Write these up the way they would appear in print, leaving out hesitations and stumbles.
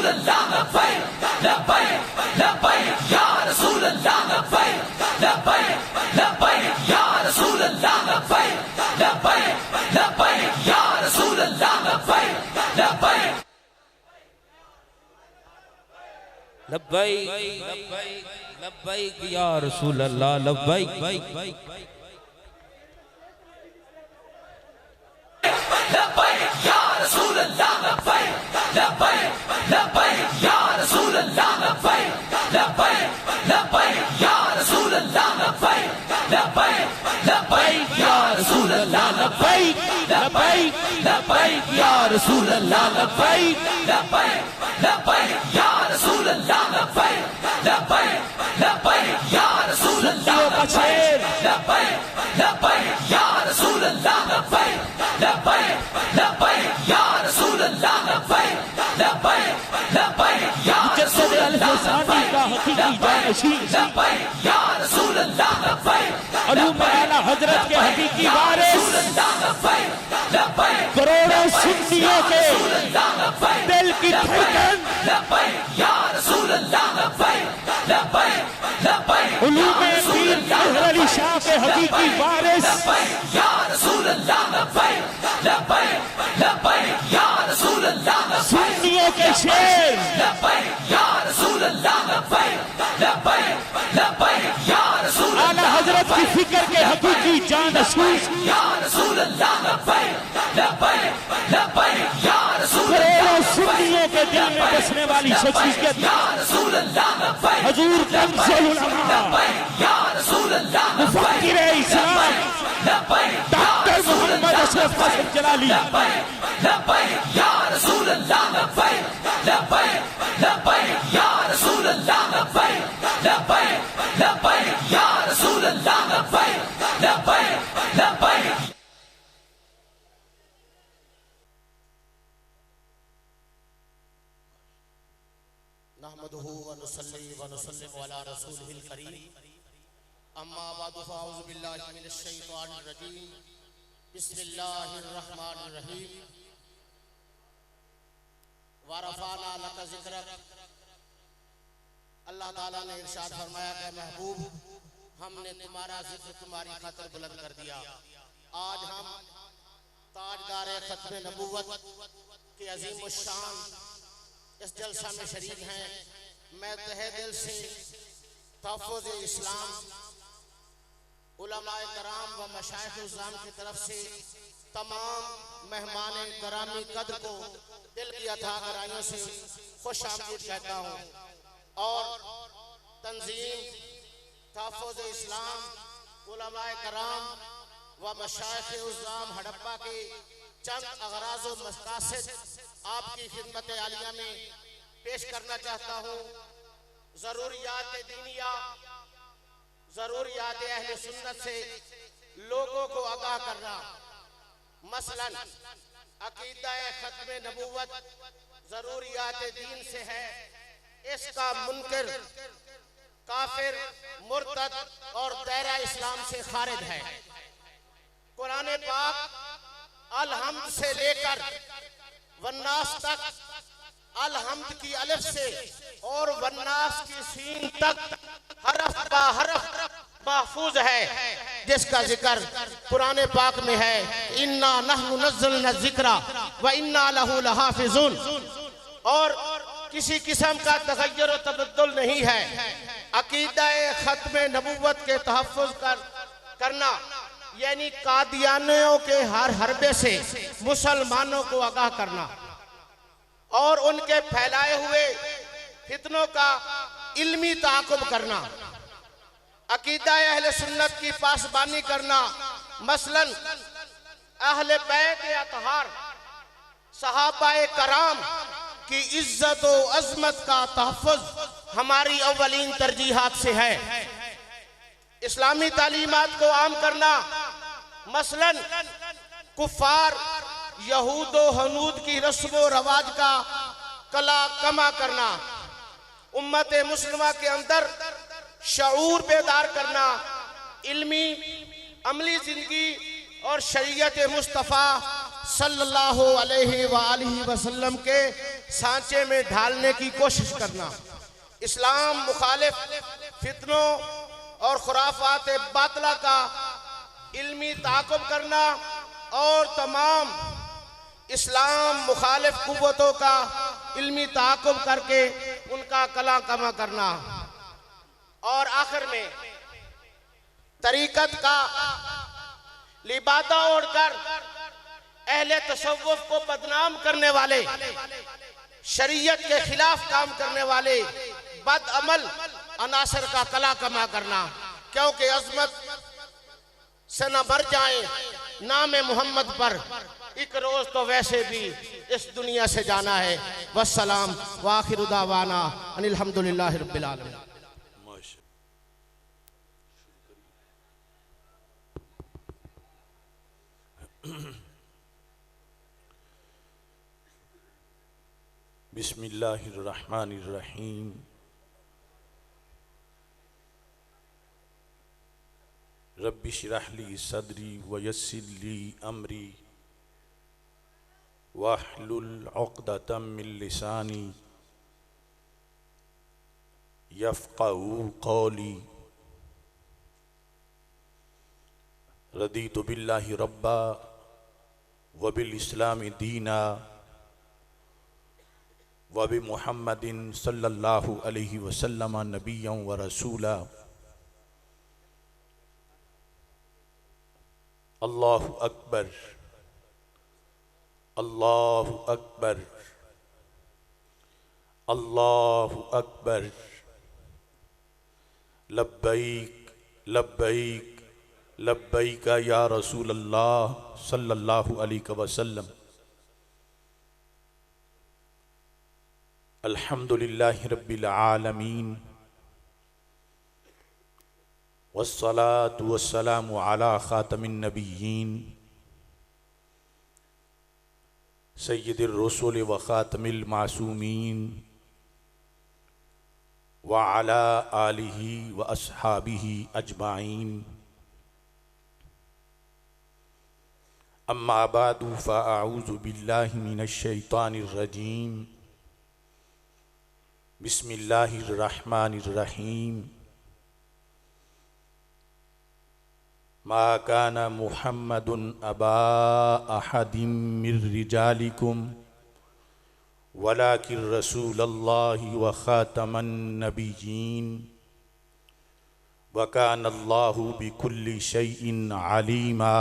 लब्बैक लब्बैक लब्बैक या रसूल अल्लाह लब्बैक लब्बैक या रसूल अल्लाह लब्बैक लब्बैक लब्बैक या रसूल अल्लाह लब्बैक लब्बैक लब्बैक या रसूल अल्लाह लब्बैक लब्बैक लब्बैक या रसूल अल्लाह लब्बैक लब्बैक लब्बैक या रसूल अल्लाह लब्बैक लब्बैक लब्बैक या रसूल अल्लाह लब्बैक लब्बैक लब्बैक या रसूल अल्लाह लब्बैक लब्बैक लब्बैक या रसूल अल्लाह लब्बैक लब्बैक लब्बैक या रसूल अल्लाह लब्बैक लब्बैक लब्बैक या रसूल अल्लाह लब्बैक लब्बैक या रसूल अल्लाह लब्बैक अलूम आला हजरत के हकीकी वारिस करोड़ों सुन्नियों के दिल की धड़कन उलूम पीर मेहर अली शाह के हकीकी वारिस सुन्नियों के शेर आला हजरत की फिक्र के हकीकी जानशून करोड़ों सुन्नियों के दिल में बसने वाली शख्सियत हजूर कंज़ुल उलमा मुफक्किर इस्लाम डॉक्टर मोहम्मद अशरफ कासिम जलाली नहमदुहु व नुसल्ली व नुसल्लिमु अला रसूलिहिल करीम अम्मा बअदु फ़अऊज़ु बिल्लाहि मिनश शैतानिर रजीम बिस्मिल्लाहिर रहमानिर रहीम व रफ़अना लका ज़िक्रक। अल्लाह ताला ने इरशाद फरमाया कि महबूब हमने तुम्हारा जिक्र तुम्हारी खातिर बुलंद कर दिया। आज हम ताजदार खत्म नबूवत के अजीम शान इस जलसा में शरीक हैं। मैं तहे दिल से तहफ़्फ़ुज़ इस्लाम उलमाए कराम व मशाइख़ उज़्ज़ाम की तरफ से तमाम मेहमान करामी कद्र को दिल की अथा गहराइयों से खुश आमदीद कहता हूँ और तंजीम तहफ़्फ़ुज़ इस्लाम उलमाए कराम व मशाइख़ उज़्ज़ाम हड़प्पा के चंद अग़राज़ व मक़ासिद आपकी खिदमत आलिया में पेश करना चाहता हूँ। ज़रूरियात दीनिया, ज़रूरियात अहले सुन्नत से लोगों को आगाह करना। मसलन अकीदा खत्म नबूवत ज़रूरियात दीन से है, इसका मुनकिर काफिर मुर्तद और दायरा इस्लाम से खारिज है। कुरान पाक अल-हम्द से लेकर वन्नास तक, अल-हम्द की अलिफ से और वन्नास की सीन तक हरफ बा हरफ महफूज है, जिसका जिक्र कुरान पाक में है इन्ना नहनु नज़्ज़लना ज़िक्रा व इन्ना लहू लहाफ़िज़ून। और किसी किस्म का तग़य्युर व तबद्दुल नहीं है। अकीदा खत्म नबूवत के तहफ़्फ़ुज़ करना यानी कादियानियों के हर हरबे से मुसलमानों को आगाह करना और उनके फैलाए हुए फितनों का इल्मी ताक़ुब करना। अकीदा अहले सुन्नत की पासबानी करना। मसलन अहले बैत अतहार सहाबाए कराम की इज्जत व अज़मत का तहफ़्फ़ुज़ हमारी अव्वलीन तरजीहात से है। इस्लामी तालीमात को आम करना। मसलन कुफ़ार यहूद व हनूद की रस्म व रवाज का कला कमा करना। उम्मत मुस्लिमा के अंदर शऊर बेदार करना। इल्मी अमली जिंदगी और शरीयत मुस्तफ़ा सल्लल्लाहु अलैहि वसल्लम के सांचे में ढालने की कोशिश करना, इस्लाम मुखालिफ फितनों और खुराफात बातला का इल्मी ताक़ुब करना और तमाम इस्लाम मुखालिफ कुव्वतों का इल्मी ताक़ुब करके उनका कला कमा करना, और आखिर में तरीक़त का लिबादा ओढ़कर अहले तसव्वुफ को बदनाम करने वाले, शरीयत के खिलाफ काम करने वाले बदअमल अनासर का कला कमा करना, क्योंकि अजमत से न मर जाए नाम मोहम्मद पर, एक रोज तो वैसे भी इस दुनिया से जाना है। वस्सलाम व आखिरु दावाना अनिल हम्दुलिल्लाहि रब्बिल आलमीन। बिस्मिल्लाहिर्रहमानिर्रहीम। रब्बि श्रह ली सदरी व यस्सिर ली अमरी वाहलुल उक़दतम मिन लिसानी यफ़क़हू क़ौली। रदीतु बिल्लाहि रब्बा व बिल इस्लामी दीना व बि मुहम्मदिन सल्लल्लाहु अलैहि वसल्लम नबिय्यन व रसूला। अल्लाहु अकबर, अल्लाहु अकबर, अल्लाहु अकबर। लब्बैक लब्बैक लब्बैक या रसूल अल्लाह सल्लल्लाहु अलैहि वसल्लम। अल्हम्दुलिल्लाहि रब्बिल आलमीन वस्सलातु वस्सलामु अला खातमिन नबिय्यीन सय्यिदिर रुसूल व खातमिल मासूमीन व अला आलिहि व अस्हाबिहि अजमाइन। अम्मा बादु फ़अऊज़ु बिल्लाहि मिनश शैतानिर रजीम। बिस्मिल्लाहिर्रहमानिर्रहीम। मा काना मुहम्मदुन अबा अहदिम मिर रिजालिकुम वलाकिर रसूलल्लाहि व खातमन नबिय्यीन व कानल्लाहु बिकुल्लि शैइन अलीमा।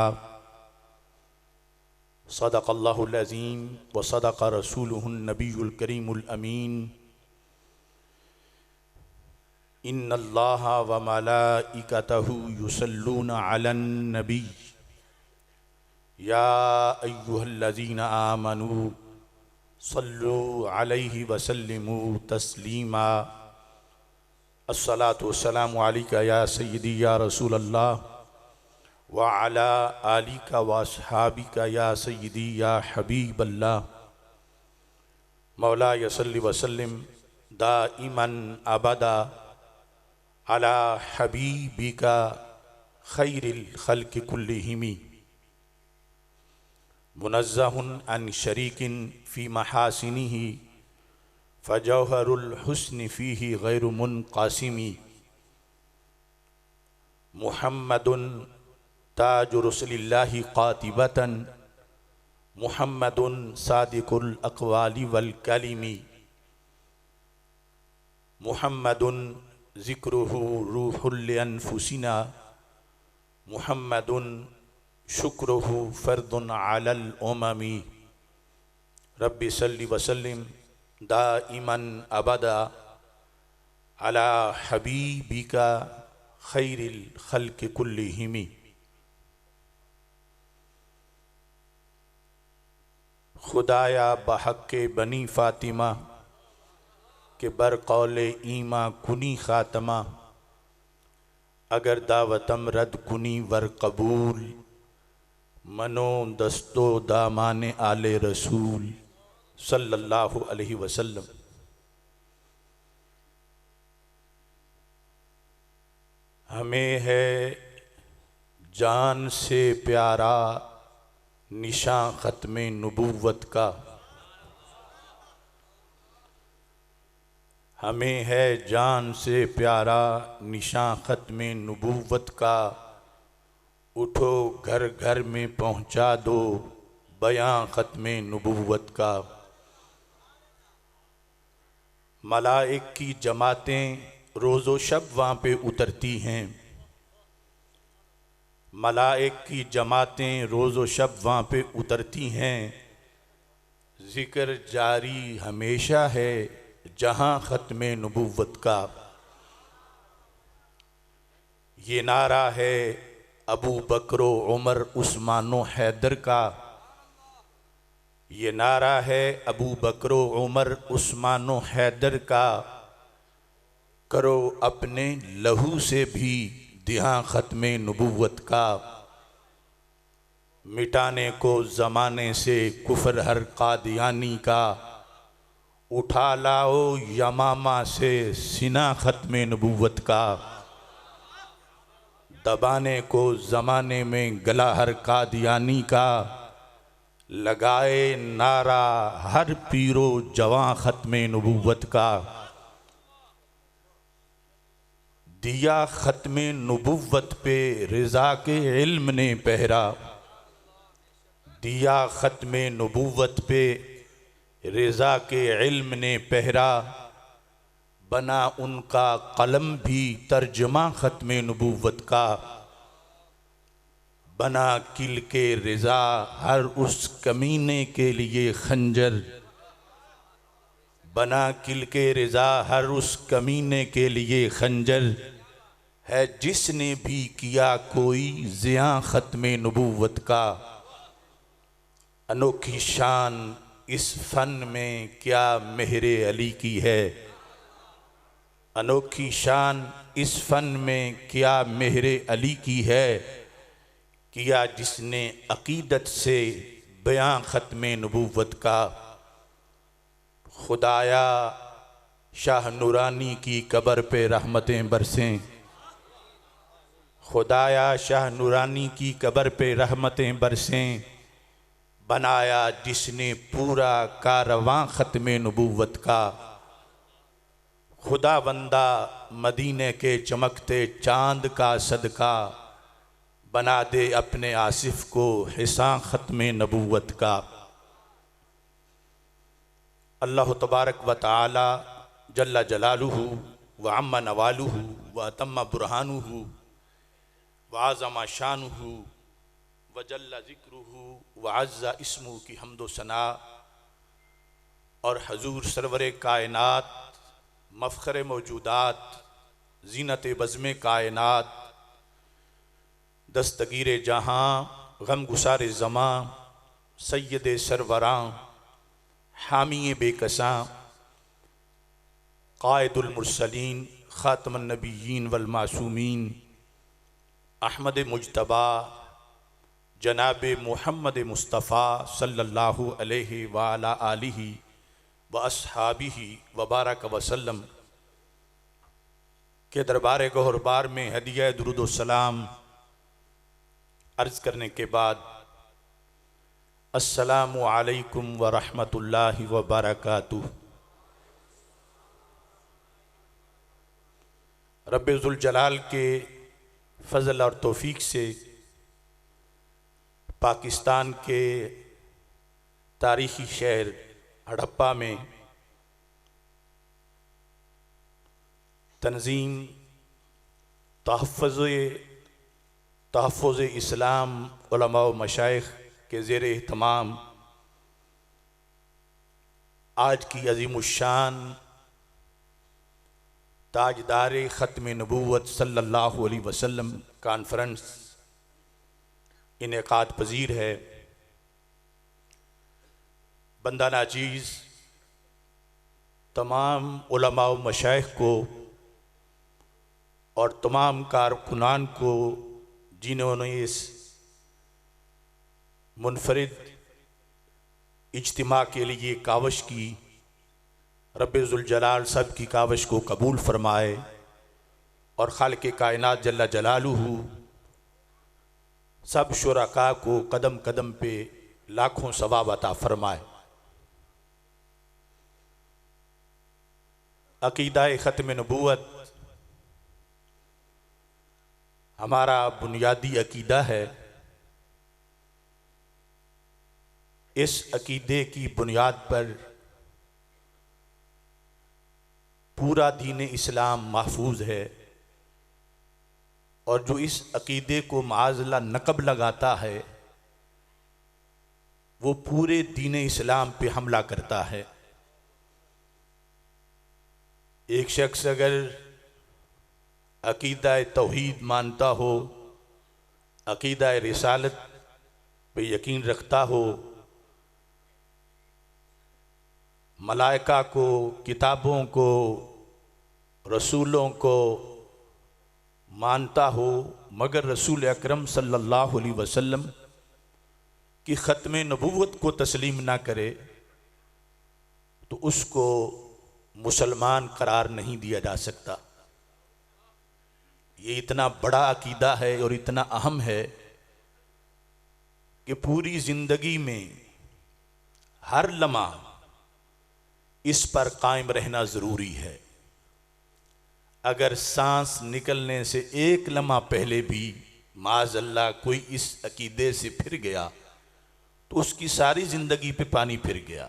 सदक़ल्लाहुल अज़ीम व सदक़ रसूलुहुन नबियुल करीमुल अमीन। इन्नल्लाहा व मलाइकतहु युसल्लूना अलन नबी या अय्युहल्लज़ीना आमनू सल्लु अलैहि व सल्लिमू तस्लीमा। अस्सलातु वस्सलामु अलैका या सय्यदी या रसूल अल्लाह व अला आलिका व अस्हाबिका या सय्यदी या हबीब अल्लाह। मौला सल्लि व सल्लिम दाइमन अबदा अला हबीबिका खैरिल खल्क़ि कुल्लिहिमी। मुनज़्ज़हुन अन शरीकिन फ़ी महासिनिही फ़जौहरुल हुस्नि फ़ीही गैरु मुनक़ासिमी। मुहम्मदुन ताजु रसूलिल्लाहि क़ातिबतन मुहम्मदुन सादिकुल अक़वालि वल कलिमी। मुहम्मदुन ज़िक्रुहु रूहुल अनफुसिना मुहम्मदुन शुक्रुहु फ़र्दुन अलल उममी। रब्बि सल्लि व सल्लिम दाइमन अबदा अला हबीबिका खैरिल खल्क़ि कुल्लिहिमी। खुदाया बहक़्क़े बनी फ़ातिमा के बरक़ौले ईमा कुनी ख़ातमा। अगर दावतम रद कुनी वर कबूल मनो दस्तो दामाने आले रसूल सल्लल्लाहु अलैहि वसल्लम। हमें है जान से प्यारा निशान ख़त्मे नबूवत का। हमें है जान से प्यारा निशां ख़त्म नबूवत का, उठो घर घर में पहुँचा दो बयां ख़त्म नबूवत का। मलाइक की जमातें रोज़ो शब वहाँ पे उतरती हैं, मलाइक की जमातें रोज़ो शब वहाँ पे उतरती हैं। ज़िक्र जारी हमेशा है जहाँ ख़त्म नबूवत का। ये नारा है अबू बकरो उमर उस्मानो हैदर का, ये नारा है अबू बकरो उमर उस्मानो हैदर का। करो अपने लहू से भी दिहां ख़त्म नबूवत का। मिटाने को ज़माने से कुफ्र हर कादियानी का, उठा लाओ यमामा से सिना ख़त्म नबूवत का। दबाने को ज़माने में गला हर कादियानी का, लगाए नारा हर पीरो जवां ख़त्म नबूवत का। दिया ख़त्म नबूवत पे रिज़ा के इल्म ने पहरा, दिया ख़त्म नबूवत पे रिज़ा के इल्म ने पहरा। बना उनका कलम भी तर्जमा ख़त्म नबूवत का। बना किल के रिज़ा हर उस कमीने के लिए खंजर, बना किल के रिज़ा हर उस कमीने के लिए खंजर। है जिसने भी किया कोई ज़ियां ख़त्म नबूवत का। अनोखी शान इस फ़न में क्या मेहरे अली की है, अनोखी शान इस फ़न में क्या मेहरे अली की है। किया जिसने अक़ीदत से बयां ख़त्म नबूवत का। खुदाया शाह नूरानी की कब्र पे रहमतें बरसें, खुदाया शाह नूरानी की कब्र पे रहमतें बरसें। बनाया जिसने पूरा कारवां ख़त्म नबूवत का। खुदा बंदा मदीने के चमकते चाँद का सदका, बना दे अपने आसिफ को हिसां ख़त्म नबूवत का। अल्लाह तबारक व तआला जल्ला जलालुहु व अम्मा नवालुहु व अतम्मा बुरहानुहु व आज़मा शानुहु व जल्ला ज़िक्रुहु व अज़्ज़ा इस्मुहु की हम्दो सना और हजूर सरवर कायनात मफ़ख़र मौजूदात ज़ीनत बज़्म कायनात दस्तगीर जहाँ गम गुसार ज़मां सैयद सरवरां हामी बेकसां क़ाइदुल मुरसलीन ख़ातमुन नबिय्यीन वल मासूमीन अहमद मुज्तबा जनाब मुहम्मद मुस्तफ़ा सल्लल्लाहु अलैहि व अला आलिहि व अस्हाबिहि व बारक वसल्लम के दरबार गौहरबार में हदिया दुरूद व सलाम अर्ज़ करने के बाद अस्सलामु अलैकुम व रहमतुल्लाहि व बरकातुहू। रब्बे ज़ुल जलाल के फ़ज़ल और तौफ़ीक़ से पाकिस्तान के तारीख़ी शहर हड़प्पा में तंज़ीम तहफ़्फ़ुज़ इस्लाम उलमा व मशाइख़ के ज़ेर एहतमाम आज की अज़ीमुश्शान ताजदार ख़त्म नबूवत सल्लल्लाहु अलैहि वसल्लम कॉन्फ्रेंस इनेकाद पजीर है। बंदा नाचीज़ तमाम उलमा व मशाइख़ को और तमाम कारकुनान को जिन्होंने इस मुनफरिद इज्तिमा के लिए कावश की, रब्बे ज़ुल जलाल सब की कावश को कबूल फरमाए और खालिक़े कायनात जल्ला जलालुहु सब शुरका को कदम कदम पे लाखों सवाब अता फरमाए। अकीदा ख़त्म नबूवत हमारा बुनियादी अकीदा है। इस अकीदे की बुनियाद पर पूरा दीन इस्लाम महफूज है, और जो इस अकीदे को माज़ल्लाह नक़ब लगाता है वो पूरे दीन इस्लाम पे हमला करता है। एक शख्स अगर अकीदा तौहीद मानता हो, अकीदा रिसालत पे यकीन रखता हो, मलाइका को, किताबों को, रसूलों को मानता हो, मगर रसूल अकरम सल्लल्लाहु अलैहि वसल्लम की ख़त्म नबूवत को तस्लीम ना करे, तो उसको मुसलमान करार नहीं दिया जा सकता। ये इतना बड़ा अकीदा है और इतना अहम है कि पूरी ज़िंदगी में हर लम्हा इस पर कायम रहना ज़रूरी है। अगर सांस निकलने से एक लम्हा पहले भी माज़ल्लाह कोई इस अकीदे से फिर गया तो उसकी सारी ज़िंदगी पे पानी फिर गया।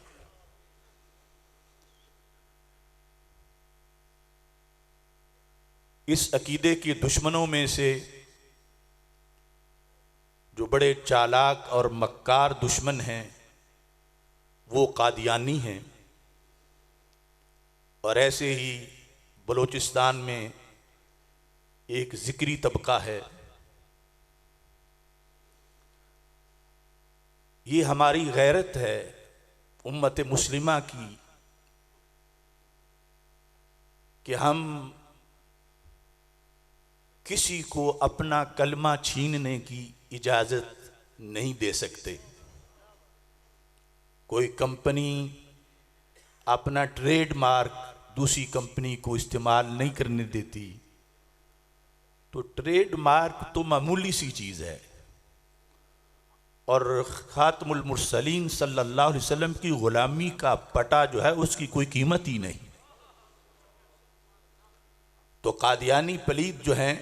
इस अकीदे के दुश्मनों में से जो बड़े चालाक और मक्कार दुश्मन हैं वो कादियानी हैं, और ऐसे ही बलूचिस्तान में एक ज़िक्री तबका है। ये हमारी गैरत है उम्मत मुस्लिमा की कि हम किसी को अपना कलमा छीनने की इजाज़त नहीं दे सकते। कोई कंपनी अपना ट्रेडमार्क दूसरी कंपनी को इस्तेमाल नहीं करने देती, तो ट्रेडमार्क तो मामूली सी चीज़ है, और खातमुल मुरसलीन सल्लल्लाहु अलैहि वसल्लम की ग़ुलामी का पटा जो है उसकी कोई कीमत ही नहीं। तो कादियानी पलीद जो हैं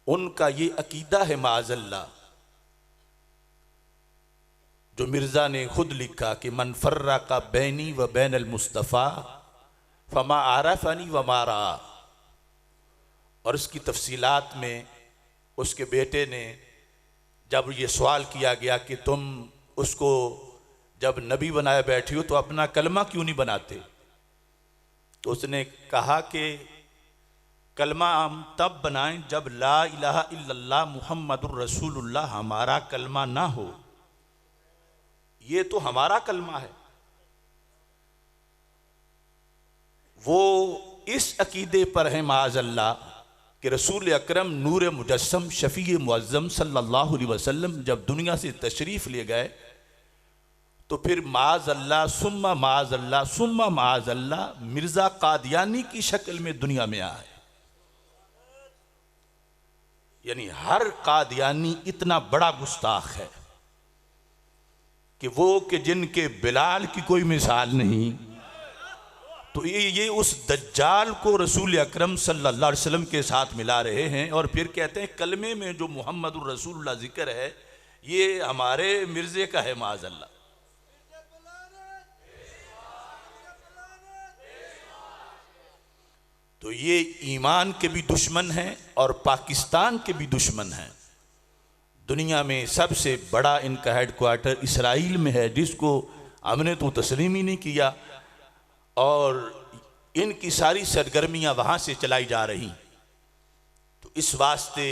उनका ये अकीदा है माज़ल्लाह, जो मिर्ज़ा ने खुद लिखा कि मन फर्रका बैनी व बैन अल मुस्तफ़ा फमा आरफ़नी व मारा। और इसकी तफसीलात में उसके बेटे ने जब ये सवाल किया गया कि तुम उसको जब नबी बनाए बैठी हो तो अपना कलमा क्यों नहीं बनाते, तो उसने कहा कि कलमा हम तब बनाएं जब ला इलाहा इल्लल्लाह मुहम्मदुर रसूलुल्लाह हमारा कलमा ना हो। ये तो हमारा कलमा है। वो इस अकीदे पर है माज़ल्लाह कि रसूल अकरम नूर मुजस्सम शफ़ी मुअज़्ज़म सल्लल्लाहु अलैहि वसल्लम जब दुनिया से तशरीफ़ ले गए तो फिर माज़ल्लाह सुम्मा माज़ल्लाह सुम्मा माज़ल्लाह मिर्ज़ा कादियानी की शक्ल में दुनिया में आए। यानी हर कादियानी इतना बड़ा गुस्ताख है कि वो कि जिनके बिलाल की कोई मिसाल नहीं, तो ये उस दज्जाल को रसूल अकरम सल्लल्लाहु अलैहि वसल्लम के साथ मिला रहे हैं, और फिर कहते हैं कलमे में जो मुहम्मदुर रसूलुल्लाह जिक्र है ये हमारे मिर्ज़े का है माज़ल्लाह। तो ये ईमान के भी दुश्मन हैं और पाकिस्तान के भी दुश्मन हैं। दुनिया में सबसे बड़ा इनका हेडक्वार्टर इसराइल में है, जिसको हमने तो तस्लीम ही नहीं किया, और इनकी सारी सरगर्मियां वहां से चलाई जा रही। तो इस वास्ते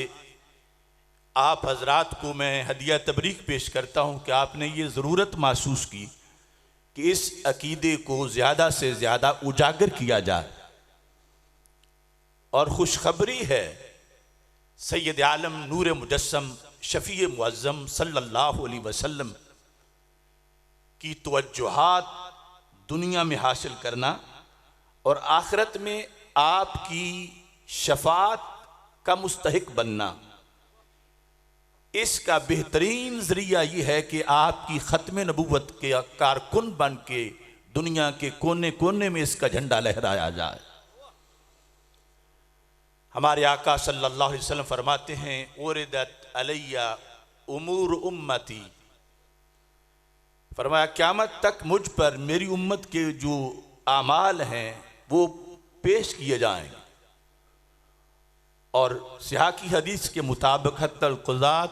आप हजरात को मैं हदिया तबरीक पेश करता हूं कि आपने ये ज़रूरत महसूस की कि इस अकीदे को ज़्यादा से ज़्यादा उजागर किया जाए। और खुशखबरी है सैयद आलम नूर मुजस्सम शफ़ी मुअज़्ज़म सल्लल्लाहु अलैहि वसल्लम की तवज्जुहात दुनिया में हासिल करना और आखिरत में आपकी शफात का मुस्तहिक बनना, इसका बेहतरीन ज़रिया ये है कि आपकी ख़त्म नबूवत के कारकुन बन के दुनिया के कोने कोने में इसका झंडा लहराया जाए। हमारे आका सल्लल्लाहु अलैहि वसल्लम फरमाते हैं, उरिदत अलैया उमूर उम्मती, फरमाया क़यामत तक मुझ पर मेरी उम्मत के जो आमाल हैं वो पेश किए जाएंगे। और सिहा की हदीस के मुताबिक हत्तल क़ुज़ात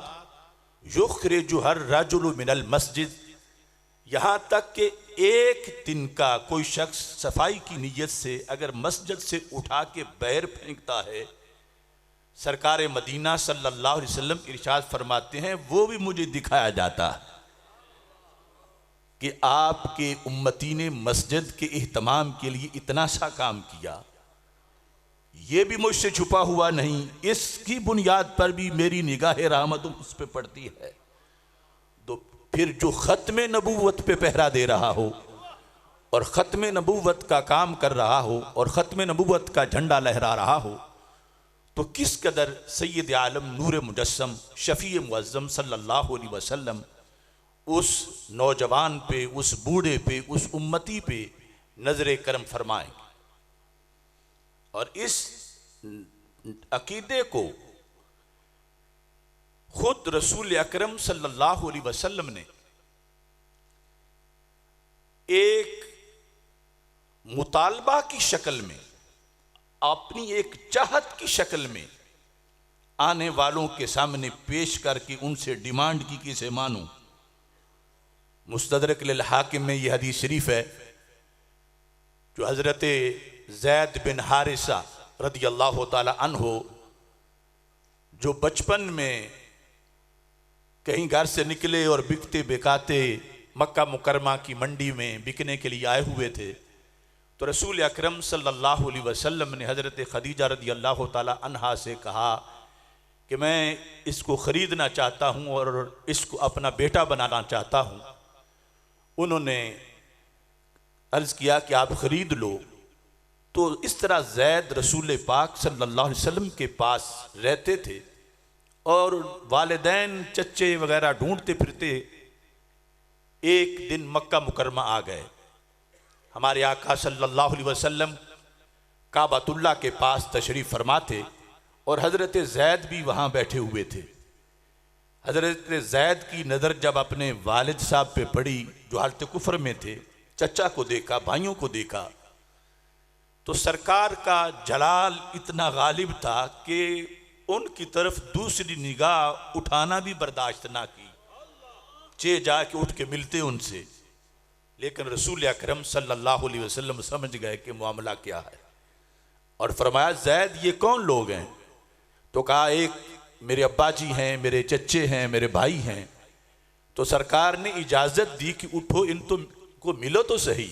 युख़रिजु हर रजुलु मिनल मस्जिद, यहाँ तक कि एक दिन का कोई शख्स सफाई की नीयत से अगर मस्जिद से उठा के बैर फेंकता है, सरकार मदीना सल्लल्लाहु अलैहि वसल्लम इरशाद फरमाते हैं वो भी मुझे दिखाया जाता है कि आपके उम्मती ने मस्जिद के इहतमाम के लिए इतना सा काम किया, ये भी मुझसे छुपा हुआ नहीं, इसकी बुनियाद पर भी मेरी निगाह रहमत उस पर पड़ती है। तो फिर जो ख़त्म नबूवत पे पहरा दे रहा हो और ख़त्म नबूवत का काम कर रहा हो और ख़त्म नबूवत का झंडा लहरा रहा हो, तो किस कदर सैयद आलम नूर मुजस्सम शफ़ी मुअज़्ज़म सल्लल्लाहु अलैहि वसल्लम उस नौजवान पे, उस बूढ़े पे, उस उम्मती पे नज़र करम फरमाएंगे। और इस अकीदे को खुद रसूल अकरम सल्लल्लाहु अलैहि वसल्लम ने एक मुतालबा की शक्ल में, अपनी एक चाहत की शक्ल में आने वालों के सामने पेश करके उनसे डिमांड की कि इसे मानो। मुस्तदरक लिल हाकिम में यह हदीस शरीफ है जो हज़रत ज़ैद बिन हारिसा रज़ी अल्लाह ताला अन्हो, जो बचपन में कहीं घर से निकले और बिकते बिकाते मक्का मुकरमा की मंडी में बिकने के लिए आए हुए थे, तो रसूल अकरम सल्लल्लाहु अलैहि वसल्लम ने हज़रत खदीजा रज़ी अल्लाह ताला अन्हा से कहा कि मैं इसको ख़रीदना चाहता हूँ और इसको अपना बेटा बनाना चाहता हूँ। उन्होंने अर्ज़ किया कि आप ख़रीद लो। तो इस तरह ज़ैद रसूल पाक सल्लल्लाहु अलैहि वसल्लम के पास रहते थे और वालिदैन चच्चे वगैरह ढूंढते फिरते एक दिन मक्का मुकरमा आ गए। हमारे आका सल्लल्लाहु अलैहि वसल्लम काबतुल्लाह के पास तशरीफ़ फरमा थे और हज़रत ज़ैद भी वहाँ बैठे हुए थे। हज़रत ज़ैद की नज़र जब अपने वालिद साहब पे पड़ी जो हालत कुफ्र में थे, चचा को देखा, भाइयों को देखा, तो सरकार का जलाल इतना गालिब था कि उनकी तरफ दूसरी निगाह उठाना भी बर्दाश्त ना की, चे जाके उठ के मिलते उनसे। लेकिन रसूल अकरम सल्लल्लाहु अलैहि वसल्लम समझ गए कि मामला क्या है और फरमाया ज़ैद ये कौन लोग हैं? तो कहा एक मेरे अब्बा जी हैं, मेरे चच्चे हैं, मेरे भाई हैं। तो सरकार ने इजाज़त दी कि उठो इनको को मिलो तो सही।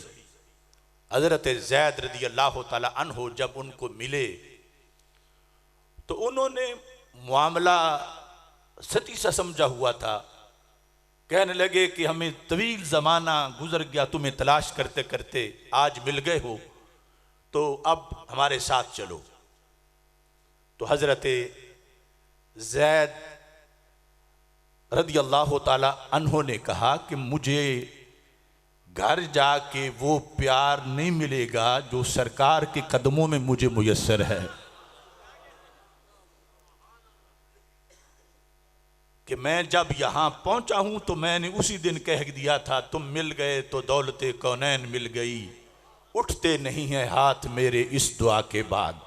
हज़रत ज़ैद रज़ी अल्लाह ताला अन्हो जब उनको मिले तो उन्होंने मामला सती सा समझा हुआ था। कहने लगे कि हमें तवील ज़माना गुजर गया तुम्हें तलाश करते करते, आज मिल गए हो तो अब हमारे साथ चलो। तो हज़रत ज़ैद रज़ी अल्लाह ताला अन्हो ने कहा कि मुझे घर जाके वो प्यार नहीं मिलेगा जो सरकार के कदमों में मुझे मुयस्सर है, कि मैं जब यहाँ पहुँचा हूँ तो मैंने उसी दिन कह दिया था तुम मिल गए तो दौलते कौनैन मिल गई, उठते नहीं हैं हाथ मेरे इस दुआ के बाद।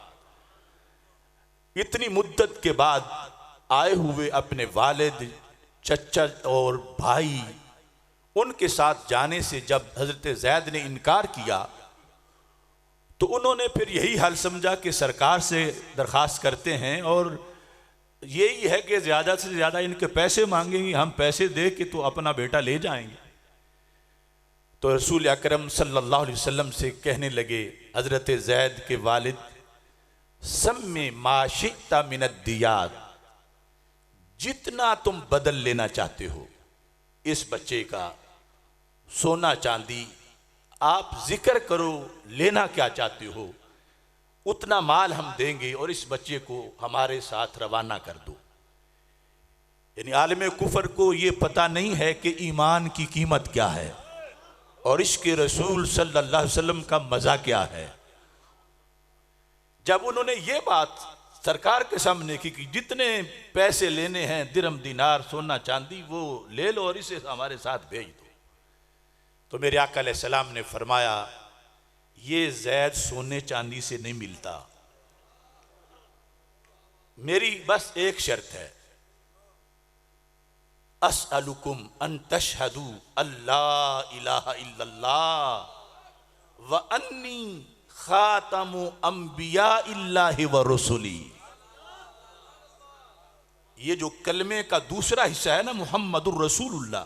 इतनी मुद्दत के बाद आए हुए अपने वालिद, चचा और भाई, उनके साथ जाने से जब हज़रत ज़ैद ने इनकार किया तो उन्होंने फिर यही हल समझा कि सरकार से दरख्वास्त करते हैं और यही है कि ज़्यादा से ज़्यादा इनके पैसे मांगेंगे, हम पैसे दे के तो अपना बेटा ले जाएंगे। तो रसूल अकरम सल्लल्लाहु अलैहि वसल्लम से कहने लगे हज़रत ज़ैद के वालिद, सम्मे मा शिता मिनद दियात, जितना तुम बदल लेना चाहते हो इस बच्चे का, सोना चांदी आप जिक्र करो, लेना क्या चाहते हो उतना माल हम देंगे और इस बच्चे को हमारे साथ रवाना कर दो। यानी आलिम कुफर को ये पता नहीं है कि ईमान की कीमत क्या है और इश्क़ रसूल सल्लल्लाहु अलैहि वसल्लम का मज़ा क्या है। जब उन्होंने ये बात सरकार के सामने की कि जितने पैसे लेने हैं, दिरहम दिनार सोना चांदी, वो ले लो और इसे हमारे साथ भेज दो, तो मेरे आका अलैहिस्सलाम ने फरमाया ये ज़ैद सोने चांदी से नहीं मिलता, मेरी बस एक शर्त है, अस्अलुकुम अन तशहदू अल्ला इलाहा इल्लल्लाह व अन्नी खातमु अंबिया इल्लाहि व रसूली। ये जो कलमे का दूसरा हिस्सा है ना, मुहम्मदुर रसूलुल्लाह,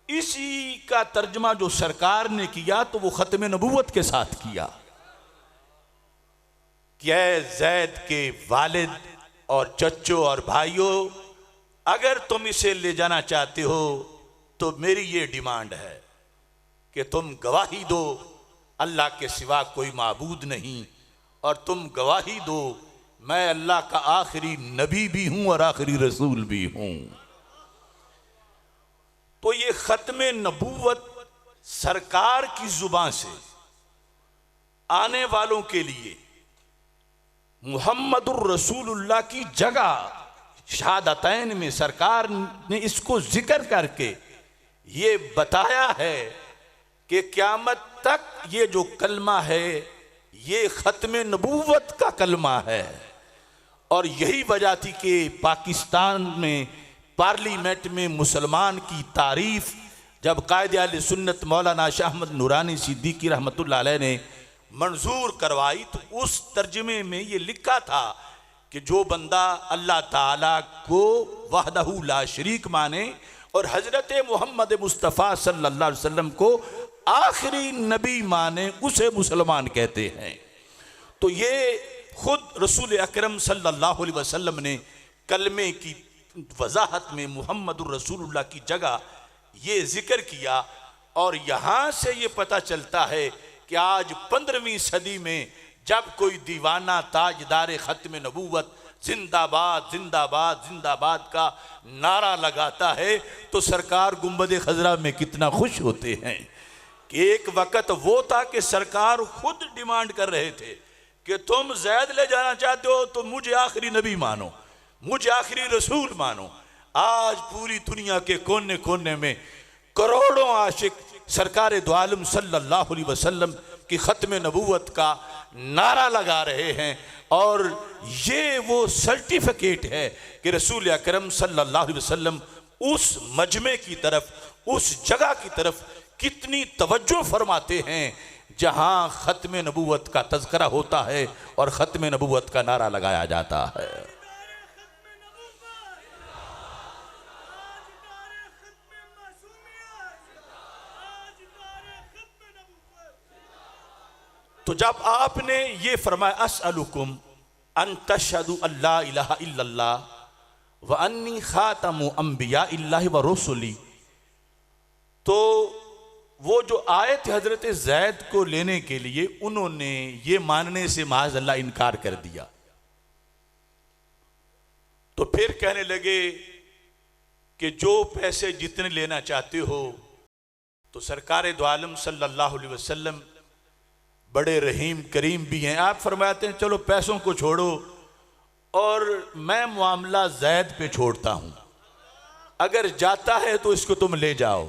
इसी का तर्जमा जो सरकार ने किया तो वो खत्म नबूवत के साथ किया कि ऐ ज़ैद के वालिद और चच्चों और भाइयों, अगर तुम इसे ले जाना चाहते हो तो मेरी ये डिमांड है कि तुम गवाही दो अल्लाह के सिवा कोई माबूद नहीं, और तुम गवाही दो मैं अल्लाह का आखिरी नबी भी हूं और आखिरी रसूल भी हूं। तो ये खत्म नबूवत सरकार की जुबान से आने वालों के लिए मुहम्मदुर रसूलुल्लाह की जगह शहादतैन में सरकार ने इसको जिक्र करके ये बताया है कि क़यामत तक ये जो कलमा है ये खत्म नबूवत का कलमा है। और यही वजह थी कि पाकिस्तान में पार्लियामेंट में मुसलमान की तारीफ जब कायदे अहले सुन्नत मौलाना शाह अहमद नूरानी सिद्दीकी रहमतुल्लाह अलैह ने मंजूर करवाई, तो उस तर्जमे में ये लिखा था कि जो बंदा अल्लाह ताला को वहदहू ला शरीक माने और हजरत मोहम्मद मुस्तफ़ा सल्लल्लाहु अलैहि वसल्लम को आखिरी नबी माने, उसे मुसलमान कहते हैं। तो ये खुद रसूल अकरम सल्लल्लाहु अलैहि वसल्लम ने कलमे की वजाहत में मुहम्मदुर रसूलुल्लाह की जगह ये जिक्र किया। और यहाँ से ये पता चलता है कि आज 15वीं सदी में जब कोई दीवाना ताजदार खत्म नबूवत जिंदाबाद जिंदाबाद जिंदाबाद का नारा लगाता है तो सरकार गुंबद खजरा में कितना खुश होते हैं कि एक वक्त वो था कि सरकार खुद डिमांड कर रहे थे कि तुम ज़ैद ले जाना चाहते हो तो मुझे आखिरी नबी मानो, मुझे आखिरी रसूल मानो। आज पूरी दुनिया के कोने कोने में करोड़ों आशिक सरकार दो आलम सल्लल्लाहु अलैहि वसल्लम की खत्म नबूवत का नारा लगा रहे हैं। और ये वो सर्टिफिकेट है कि रसूल अकरम सल्लल्लाहु अलैहि वसल्लम उस मजमे की तरफ, उस जगह की तरफ कितनी तवज्जो फरमाते हैं जहां खत्म नबूवत का तज़किरा होता है और खत्म नबूवत का नारा लगाया जाता है। तो जब आपने ये फरमाया अस्अलुकुम अन तशहदू अल्ला इलाहा इल्लल्लाह व अन्नी खातमु अंबिया इल्लाहि व रसूली, तो वो जो आए थे हजरत ज़ैद को लेने के लिए, उन्होंने ये मानने से माज़अल्लाह इनकार कर दिया। तो फिर कहने लगे कि जो पैसे जितने लेना चाहते हो, तो सरकार दो आलम सल्लल्लाहु अलैहि वसल्लम बड़े रहीम करीम भी हैं। आप फरमाते हैं चलो पैसों को छोड़ो और मैं मामला ज़ैद पे छोड़ता हूं, अगर जाता है तो इसको तुम ले जाओ।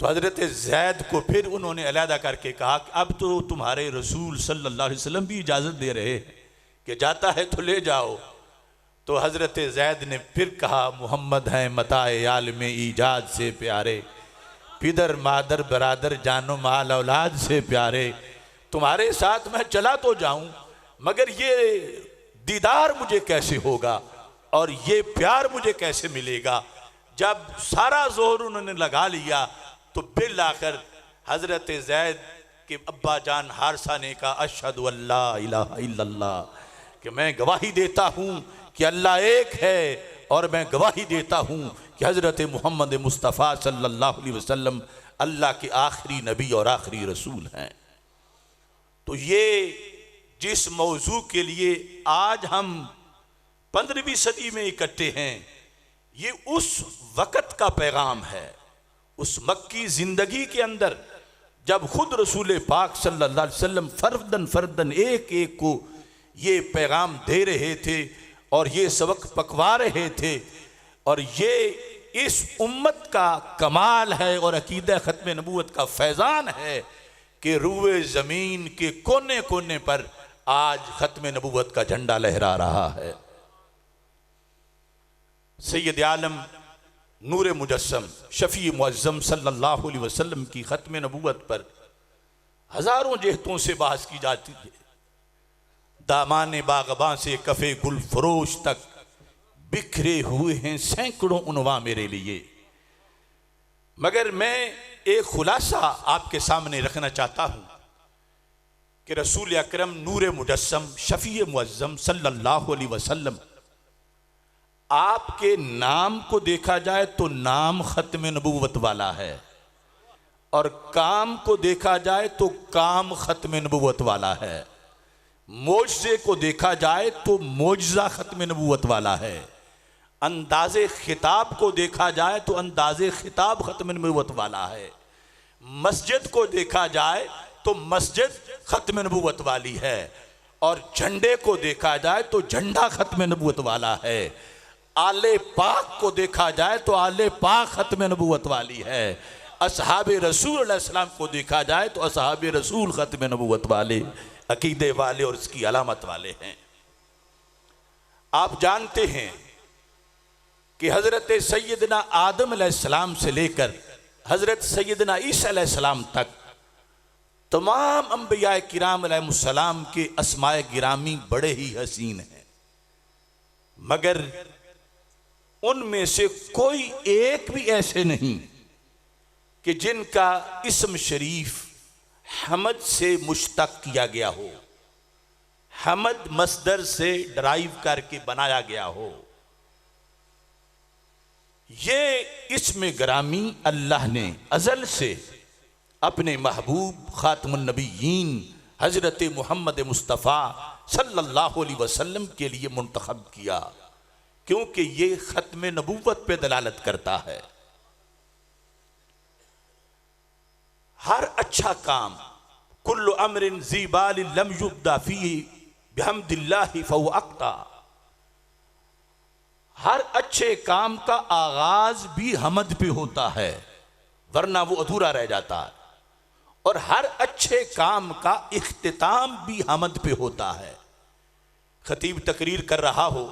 तो हजरत ज़ैद को फिर उन्होंने अलहदा करके कहा कि अब तो तुम्हारे रसूल सल्लल्लाहु अलैहि वसल्लम भी इजाज़त दे रहे हैं कि जाता है तो ले जाओ। तो हजरत ज़ैद ने फिर कहा मोहम्मद हैं मताए आलम ईजाद से प्यारे, पिदर मादर बरादर जानो माल औलाद से प्यारे, तुम्हारे साथ मैं चला तो जाऊं मगर ये दीदार मुझे कैसे होगा और ये प्यार मुझे कैसे मिलेगा। जब सारा जोर उन्होंने लगा लिया तो बिल आकर हजरत ज़ैद के अब्बा जान हारसा ने कहा अशहदु अल्ला इलाहा इल्लल्लाह, कि मैं गवाही देता हूँ कि अल्लाह एक है, और मैं गवाही देता हूँ कि हज़रत मोहम्मद मुस्तफ़ा सल्लल्लाहु अलैहि वसल्लम अल्लाह के आखिरी नबी और आखिरी रसूल हैं। तो ये जिस मौजू के लिए आज हम 15वीं सदी में इकट्ठे हैं, ये उस वक़्त का पैगाम है, उस मक्की जिंदगी के अंदर जब खुद रसूल पाक सल्लल्लाहु अलैहि वसल्लम फर्दन फर्दन एक एक को ये पैगाम दे रहे थे और ये सबक पकवा रहे थे, और ये इस उम्मत का कमाल है और अकीदा ख़त्म नबूवत का फैज़ान है कि रूए ज़मीन के कोने कोने पर आज ख़त्म नबूवत का झंडा लहरा रहा है। सैयद आलम नूर मुजस्सम शफ़ी मुअज़्ज़म सल्लल्लाहु अलैहि वसल्लम की ख़त्म नबूवत पर हज़ारों जहतों से बहस की जाती है। दामाने बाग़बां से कफ़े गुल फरोश तक बिखरे हुए हैं सैकड़ों उन्वा मेरे लिए, मगर मैं एक खुलासा आपके सामने रखना चाहता हूं कि रसूल अकरम नूर मुजस्सम शफ़ी मुअज़्ज़म सल्लल्लाहु अलैहि वसल्लम, आपके नाम को देखा जाए तो नाम ख़त्म नबूवत वाला है, और काम को देखा जाए तो काम ख़त्म नबूवत वाला है। मोजज़े को देखा जाए तो मोजज़ा ख़त्म नबूवत वाला है। अंदाज़े खिताब को देखा जाए तो अंदाज़े खिताब ख़त्म नबूवत वाला है। मस्जिद को देखा जाए तो मस्जिद ख़त्म नबूवत वाली है, और झंडे को देखा जाए तो झंडा ख़त्म नबूवत वाला है। आले पाक को देखा जाए तो आले पाक ख़त्म नबूवत वाली है। असहाबे रसूल अलैहि सलाम को देखा जाए तो असहाबे रसूल ख़त्म नबूवत वाले, अकीदे वाले और इसकी अलामत वाले हैं। आप जानते हैं कि हज़रत सैयदना आदम अलैहिस्सलाम से लेकर हज़रत सैयदना ईसा अलैहिस्सलाम तक तमाम अंबिया किराम अलैहिमुस्सलाम के अस्माए गिरामी बड़े ही हसीन हैं, मगर उनमें से कोई एक भी ऐसे नहीं कि जिनका इस्म शरीफ हमद से मुश्तक किया गया हो, हमद मस्दर से ड्राइव करके बनाया गया हो। ये इस्म ग्रामी अल्लाह ने अज़ल से अपने महबूब खातमुन नबीयीन हज़रत मोहम्मद मुस्तफ़ा सल्लल्लाहु अलैहि वसल्लम के लिए मुंतखब किया, क्योंकि ये ख़त्म नबूवत पे दलालत करता है। हर अच्छा काम कुल्लु अम्रिन ज़ीबाल लम युब्दा फीही बिहम्दिल्लाहि फहुव अक़ता, हर अच्छे काम का आगाज भी हमद पे होता है, वरना वो अधूरा रह जाता है, और हर अच्छे काम का इख्तिताम भी हमद पे होता है। खतीब तकरीर कर रहा हो,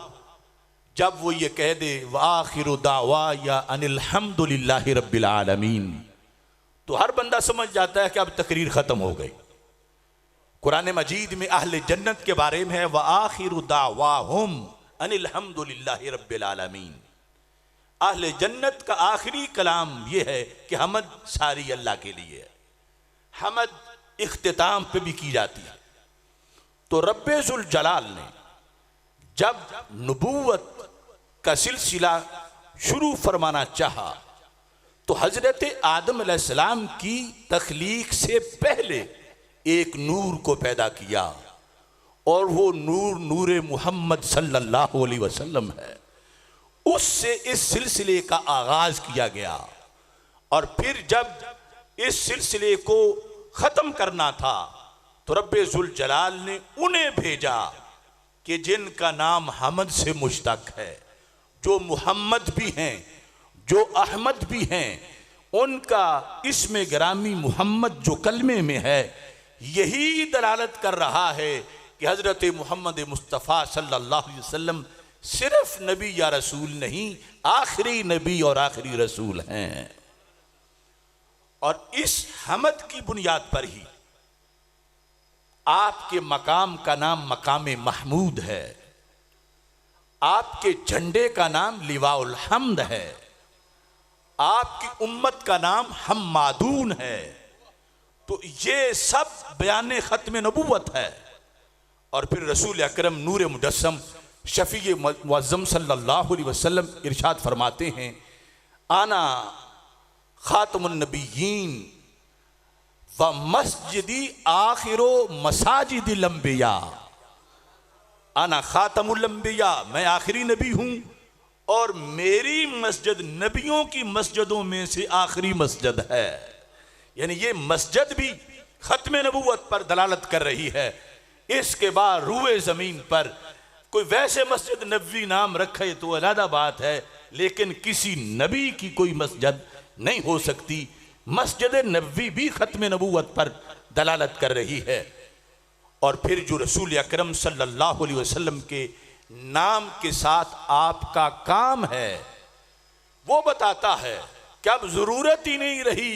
जब वो ये कह दे व आखिरु दावा या अनिल हम्दुलिल्लाहि रब्बिल आलमीन, तो हर बंदा समझ जाता है कि अब तकरीर ख़त्म हो गई। कुरान मजीद में अहले जन्नत के बारे में है व आखिरु दावाहुम अनिल हम्दुलिल्लाहि रब्बिल आलमीन। अहले जन्नत का आखिरी कलाम यह है कि हमद सारी अल्लाह के लिए है। हमद इख्तिताम पे भी की जाती है। तो रब्बे ज़ुल जलाल ने जब नबूवत का सिलसिला शुरू फरमाना चाहा तो हज़रत आदम अलैहिस्सलाम की तख्लीक से पहले एक नूर को पैदा किया, और वो नूर नूर मोहम्मद सल्लल्लाहु अलैहि वसल्लम है। उससे इस सिलसिले का आगाज किया गया, और फिर जब इस सिलसिले को ख़त्म करना था तो रब्बे ज़ुल जलाल ने उन्हें भेजा कि जिनका नाम हमद से मुश्तक है, जो मुहम्मद भी हैं, जो अहमद भी हैं, उनका इस्म ग्रामी मुहम्मद जो कलमे में है, यही दलालत कर रहा है कि हज़रत मोहम्मद मुस्तफ़ा सल्लल्लाहु अलैहि वसल्लम सिर्फ नबी या रसूल नहीं, आखिरी नबी और आखिरी रसूल हैं। और इस हमद की बुनियाद पर ही आपके मकाम का नाम मकाम महमूद है, आपके झंडे का नाम लिवाउल हम्द है, आपकी उम्मत का नाम हम्मादून है। तो ये सब बयान ख़त्म नबूवत है। और फिर रसूल अकरम नूर मुजस्सम शफ़ी मुअज़्ज़म सल्लल्लाहु अलैहि वसल्लम इरशाद फरमाते हैं, आना ख़ातमुन नबिय्यीन व मस्जिदी आखिरो मसाजिदिल अंबिया। आना ख़ातमुल अंबिया, मैं आखिरी नबी हूँ और मेरी मस्जिद नबियों की मस्जिदों में से आखिरी मस्जिद है। यानी ये मस्जिद भी खत्म नबूवत पर दलालत कर रही है। इसके बाद रूए ज़मीन पर कोई वैसे मस्जिद नबवी नाम रखे तो अलग बात है, लेकिन किसी नबी की कोई मस्जिद नहीं हो सकती। मस्जिद नबवी भी खत्म नबूवत पर दलालत कर रही है। और फिर जो रसूल अकरम सल्लल्लाहु अलैहि वसल्लम के नाम के साथ आपका काम है वो बताता है कि अब जरूरत ही नहीं रही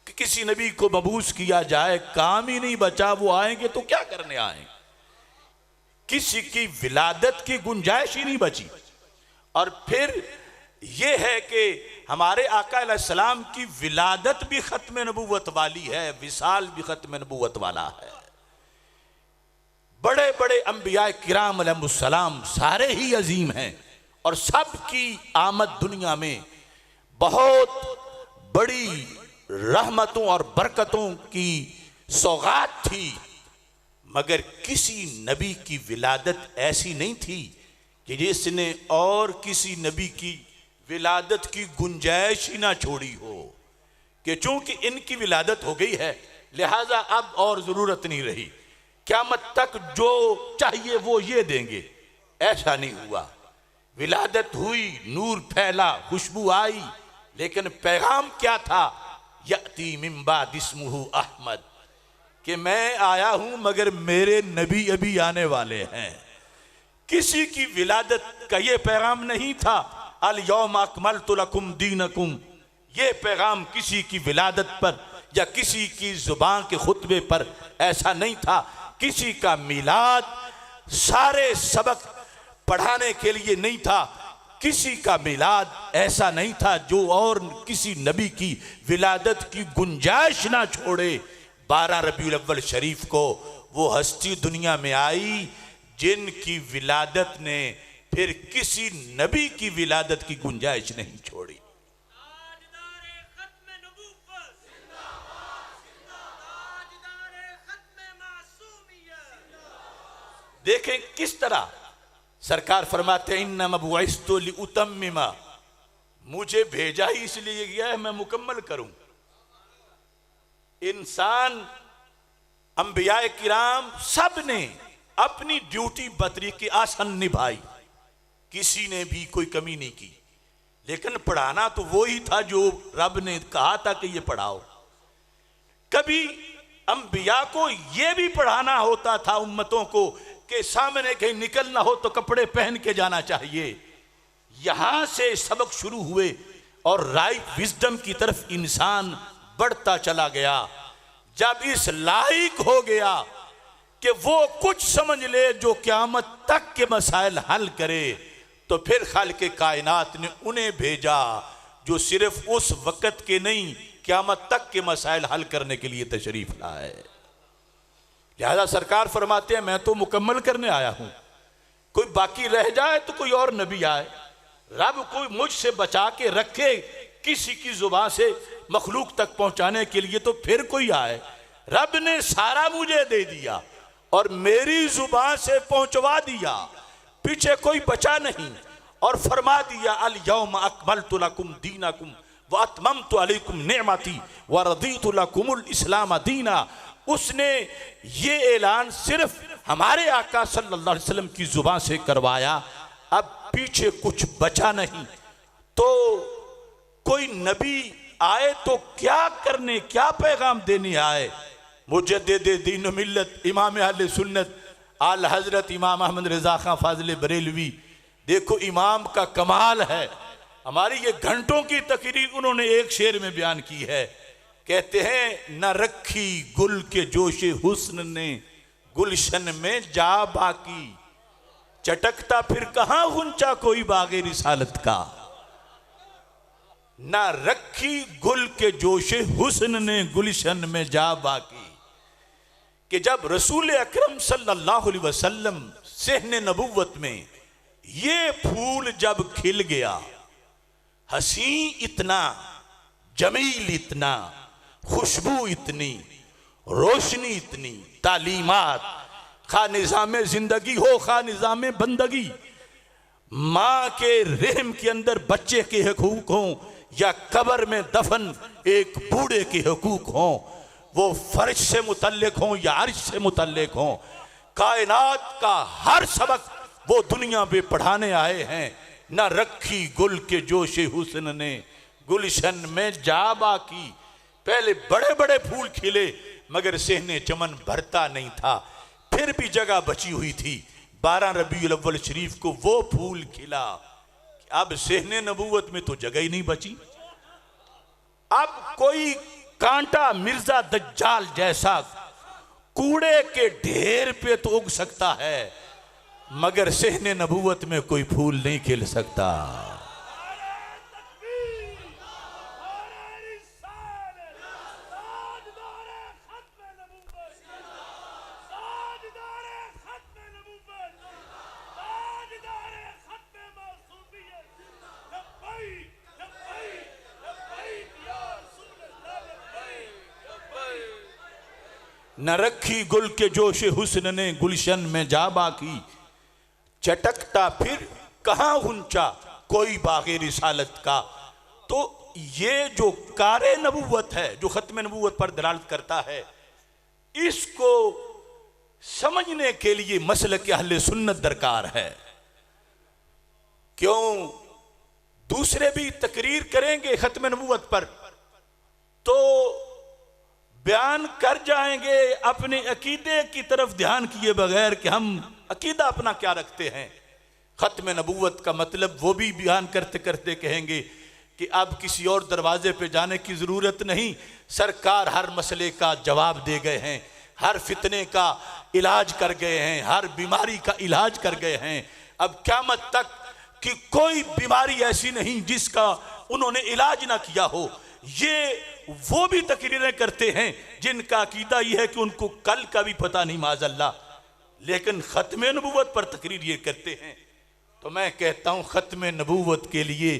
कि किसी नबी को मबूस किया जाए, काम ही नहीं बचा। वो आएंगे तो क्या करने आए, किसी की विलादत की गुंजाइश ही नहीं बची। और फिर यह है कि हमारे आका अलैहिस्सलाम की विलादत भी खत्म नबूवत वाली है, विसाल भी खत्म नबूवत वाला है। बड़े बड़े अंबिया किराम अलैहिस्सलाम सारे ही अजीम हैं और सब की आमद दुनिया में बहुत बड़ी रहमतों और बरकतों की सौगात थी, मगर किसी नबी की विलादत ऐसी नहीं थी कि जिसने और किसी नबी की विलादत की गुंजाइश ही ना छोड़ी हो, कि चूंकि इनकी विलादत हो गई है लिहाजा अब और जरूरत नहीं रही, क़यामत तक जो चाहिए वो ये देंगे। ऐसा नहीं हुआ। विलादत हुई, नूर फैला, खुशबू आई, लेकिन पैगाम क्या था? यअती मिन बाद इस्मुहु अहमद, कि मैं आया हूं मगर मेरे नबी अभी आने वाले हैं। किसी की विलादत का ये पैगाम नहीं था अल यौम अकमलतु लकुम दीनकुम। ये पैगाम किसी की विलादत पर या किसी की जुबान के खुतबे पर ऐसा नहीं था। किसी का मिलाद सारे सबक पढ़ाने के लिए नहीं था। किसी का मिलाद ऐसा नहीं था जो और किसी नबी की विलादत की गुंजाइश ना छोड़े। 12 रबीउल अव्वल शरीफ को वो हस्ती दुनिया में आई जिनकी विलादत ने फिर किसी नबी की विलादत की गुंजाइश नहीं छोड़ी। देखें किस तरह सरकार फरमाते हैं इन्नमा बुइस्तु लिउतम्मिमा, मुझे भेजा ही इसलिए गया है मैं मुकम्मल करूं। इंसान अंबिया किराम सब ने अपनी ड्यूटी बतरीके आसन निभाई, किसी ने भी कोई कमी नहीं की, लेकिन पढ़ाना तो वो ही था जो रब ने कहा था कि ये पढ़ाओ। कभी अंबिया को ये भी पढ़ाना होता था उम्मतों को कि सामने कहीं निकलना हो तो कपड़े पहन के जाना चाहिए। यहां से सबक शुरू हुए और राइट विजडम की तरफ इंसान बढ़ता चला गया। जब इस लायक हो गया कि वो कुछ समझ ले जो क़यामत तक के मसाइल हल करे, तो फिर खालिक़े कायनात ने उन्हें भेजा जो सिर्फ उस वक़्त के नहीं क़यामत तक के मसाइल हल करने के लिए तशरीफ लाए। लिहाजा सरकार फरमाते हैं मैं तो मुकम्मल करने आया हूं, कोई बाकी रह जाए तो कोई और नबी आए। रब कोई मुझसे बचा के रखे किसी की जुबान से मखलूक तक पहुंचाने के लिए तो फिर कोई आए। रब ने सारा मुझे दे दिया और मेरी जुबान से पहुंचवा दिया, पीछे कोई बचा नहीं। और फरमा दिया अल यौम अकमलतु लकुम दीनकुम व अतममतु अलैकुम निअमती व रदीतु लकुमुल इस्लाम दीना। उसने ये ऐलान सिर्फ हमारे आका सल्लल्लाहु अलैहि वसल्लम की जुबान से करवाया, अब पीछे कुछ बचा नहीं। तो कोई नबी आए तो क्या करने, क्या पैगाम देने आए? मुजद्दिद दीन मिल्लत इमाम अहले सुन्नत आल हजरत इमाम अहमद रज़ा खां फाज़िल बरेलवी। देखो इमाम का कमाल है। हमारी ये घंटों की तकरीर उन्होंने एक शेर में बयान की है। कहते हैं न रखी गुल के जोशे हुस्न ने गुलशन में जा बाकी, चटकता फिर कहां गुंचा कोई बागे रिसालत का। न रखी गुल के जोशे हुस्न ने गुलशन में जा बाकी, कि जब रसूल अकरम सल्लल्लाहु अलैहि वसल्लम सहने नबुव्वत में ये फूल जब खिल गया, हसी इतना, जमील इतना, खुशबू इतनी, रोशनी इतनी, तालीमात, खा निज़ाम जिंदगी हो खा निज़ाम बंदगी, मां के रहम के अंदर बच्चे के हकूक हों या कब्र में दफन एक बूढ़े के हकूक हों, वो फर्श से मुतल्लिक हों या अर्श से मुतल्लिक हों, कायनात का हर सबक वो दुनिया में पढ़ाने आए हैं। न रखी गुल के जोश हुस्न ने गुलशन में जा बाकी। पहले बड़े बड़े फूल खिले मगर सेहने चमन भरता नहीं था, फिर भी जगह बची हुई थी। 12 रबीउल अव्वल शरीफ को वो फूल खिला। अब सेहने नबूवत में तो जगह ही नहीं बची। अब कोई कांटा मिर्जा दज्जाल जैसा कूड़े के ढेर पे तो उग सकता है, मगर सेहने नबूवत में कोई फूल नहीं खिल सकता। न रखी गुल के जोश हुस्न ने गुलशन में जा बाकी। चटकता फिर कहां ऊंचा कोई बागे रिसालत का। तो ये जो कारे नबूवत है, जो खत्म नबूवत पर दलालत करता है, इसको समझने के लिए मसलक अहले सुन्नत दरकार है। क्यों दूसरे भी तकरीर करेंगे खत्म नबूवत पर तो बयान कर जाएंगे अपने अकीदे की तरफ ध्यान किए बगैर कि हम अकीदा अपना क्या रखते हैं। खत्म नबूवत का मतलब वो भी बयान करते करते कहेंगे कि अब किसी और दरवाजे पे जाने की ज़रूरत नहीं, सरकार हर मसले का जवाब दे गए हैं, हर फितने का इलाज कर गए हैं, हर बीमारी का इलाज कर गए हैं। अब क़यामत तक कि कोई बीमारी ऐसी नहीं जिसका उन्होंने इलाज ना किया हो। ये वो भी तकरीरें करते हैं जिनका अकीदा यह है कि उनको कल का भी पता नहीं माज़अल्लाह, लेकिन ख़त्म नबूवत पर तकरीर ये करते हैं। तो मैं कहता हूँ ख़त्म नबूवत के लिए,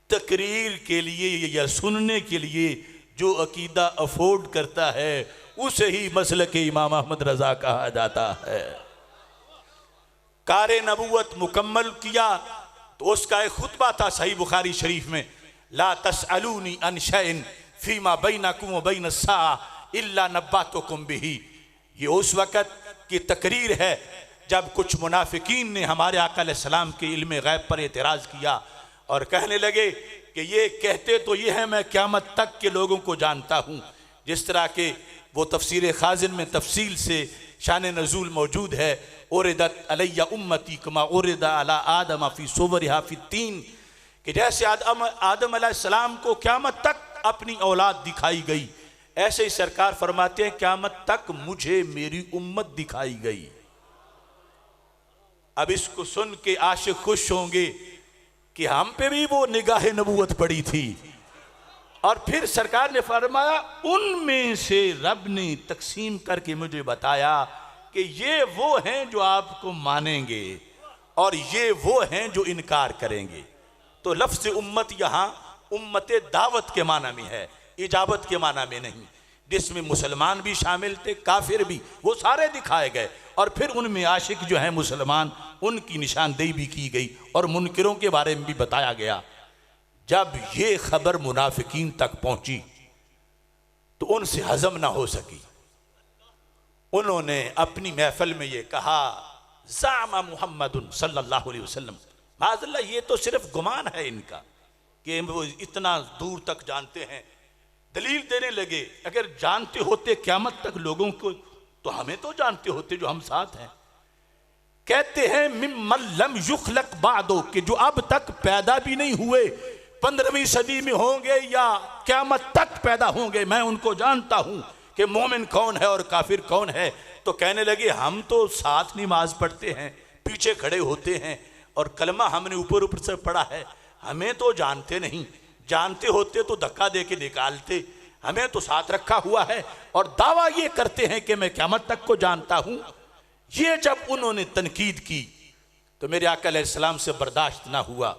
तकरीर के लिए या सुनने के लिए जो अकीदा अफोर्ड करता है उसे ही मसलक इमाम अहमद रज़ा कहा जाता है। कारे नबूवत मुकम्मल किया तो उसका एक खुतबा था सही बुखारी शरीफ में, ला तसअलूनी अन शैइन फीमा बैनकुम व बैन अस्सा इल्ला नब्बातुकुम बिही। ये उस वक़्त की तकरीर है जब कुछ मुनाफिकीन ने हमारे आका अलैहिस्सलाम के इल्म गैब पर एतराज़ किया और कहने लगे कि ये कहते तो ये है मैं क़यामत तक के लोगों को जानता हूँ। जिस तरह के वो तफसीर खाजिन में तफसील से शान नज़ूल मौजूद है, उरिदत अलैया उम्मती कमा उरिदा अला आदम फी सुवरिहा फी तीन, कि जैसे आदम अलैहिस्सलाम को क़यामत तक अपनी औलाद दिखाई गई, ऐसे ही सरकार फरमाते हैं क़यामत तक मुझे मेरी उम्मत दिखाई गई। अब इसको सुन के आशिक खुश होंगे कि हम पे भी वो निगाह नबूवत पड़ी थी। और फिर सरकार ने फरमाया उनमें से रब ने तकसीम करके मुझे बताया कि ये वो हैं जो आपको मानेंगे और ये वो हैं जो इनकार करेंगे। तो लफ्ज़ उम्मत यहाँ उम्मत दावत के माना में है, इजाबत के माना में नहीं, जिसमें मुसलमान भी शामिल थे, काफिर भी, वो सारे दिखाए गए। और फिर उनमें आशिक जो है मुसलमान, उनकी निशानदेही भी की गई और मुनकिरों के बारे में भी बताया गया। जब ये खबर मुनाफिकीन तक पहुंची तो उनसे हजम ना हो सकी। उन्होंने अपनी महफिल में ये कहा, ज़ामा मुहम्मदुन सल्लल्लाहु अलैहि वसल्लम, माज़अल्लाह ये तो सिर्फ गुमान है इनका कि वो इतना दूर तक जानते हैं। दलील देने लगे, अगर जानते होते क़यामत तक लोगों को तो हमें तो जानते होते जो हम साथ हैं। कहते हैं मिम्मन लम युखलक बादो, कि जो अब तक पैदा भी नहीं हुए, 15वीं सदी में होंगे या क़यामत तक पैदा होंगे, मैं उनको जानता हूं कि मोमिन कौन है और काफिर कौन है। तो कहने लगे हम तो साथ नमाज पढ़ते हैं, पीछे खड़े होते हैं और कलमा हमने ऊपर ऊपर से पढ़ा है, हमें तो जानते नहीं, जानते होते तो धक्का दे के निकालते, हमें तो साथ रखा हुआ है। और दावा ये करते हैं कि मैं क़यामत तक को जानता हूं। ये जब उन्होंने तनकीद की तो मेरे आका अलैहिस्सलाम से बर्दाश्त ना हुआ,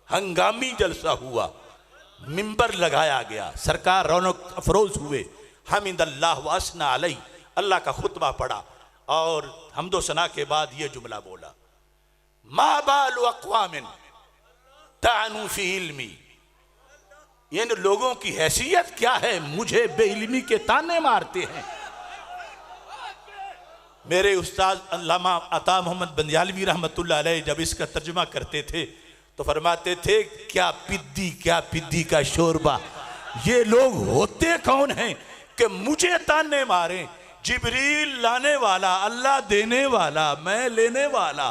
हंगामी जलसा हुआ, मिंबर लगाया गया, सरकार रौनक अफरोज हुए, हमिदल्लाह व असना अलैह, अल्लाह का खुतबा पढ़ा और हम्दो सना के बाद ये जुमला बोला, मा बालु अक़वामिन तानु फी इल्मी, इन लोगों की हैसियत क्या है, मुझे बेइल्मी के ताने मारते हैं। मेरे उस्ताद अल्लामा अता मोहम्मद बंदियालवी रहमतुल्लाह अलैह जब इसका तर्जुमा करते थे तो फरमाते थे, क्या पिद्दी का शोरबा, ये लोग होते कौन हैं कि मुझे ताने मारें। जिब्रील लाने वाला, अल्लाह देने वाला, मैं लेने वाला,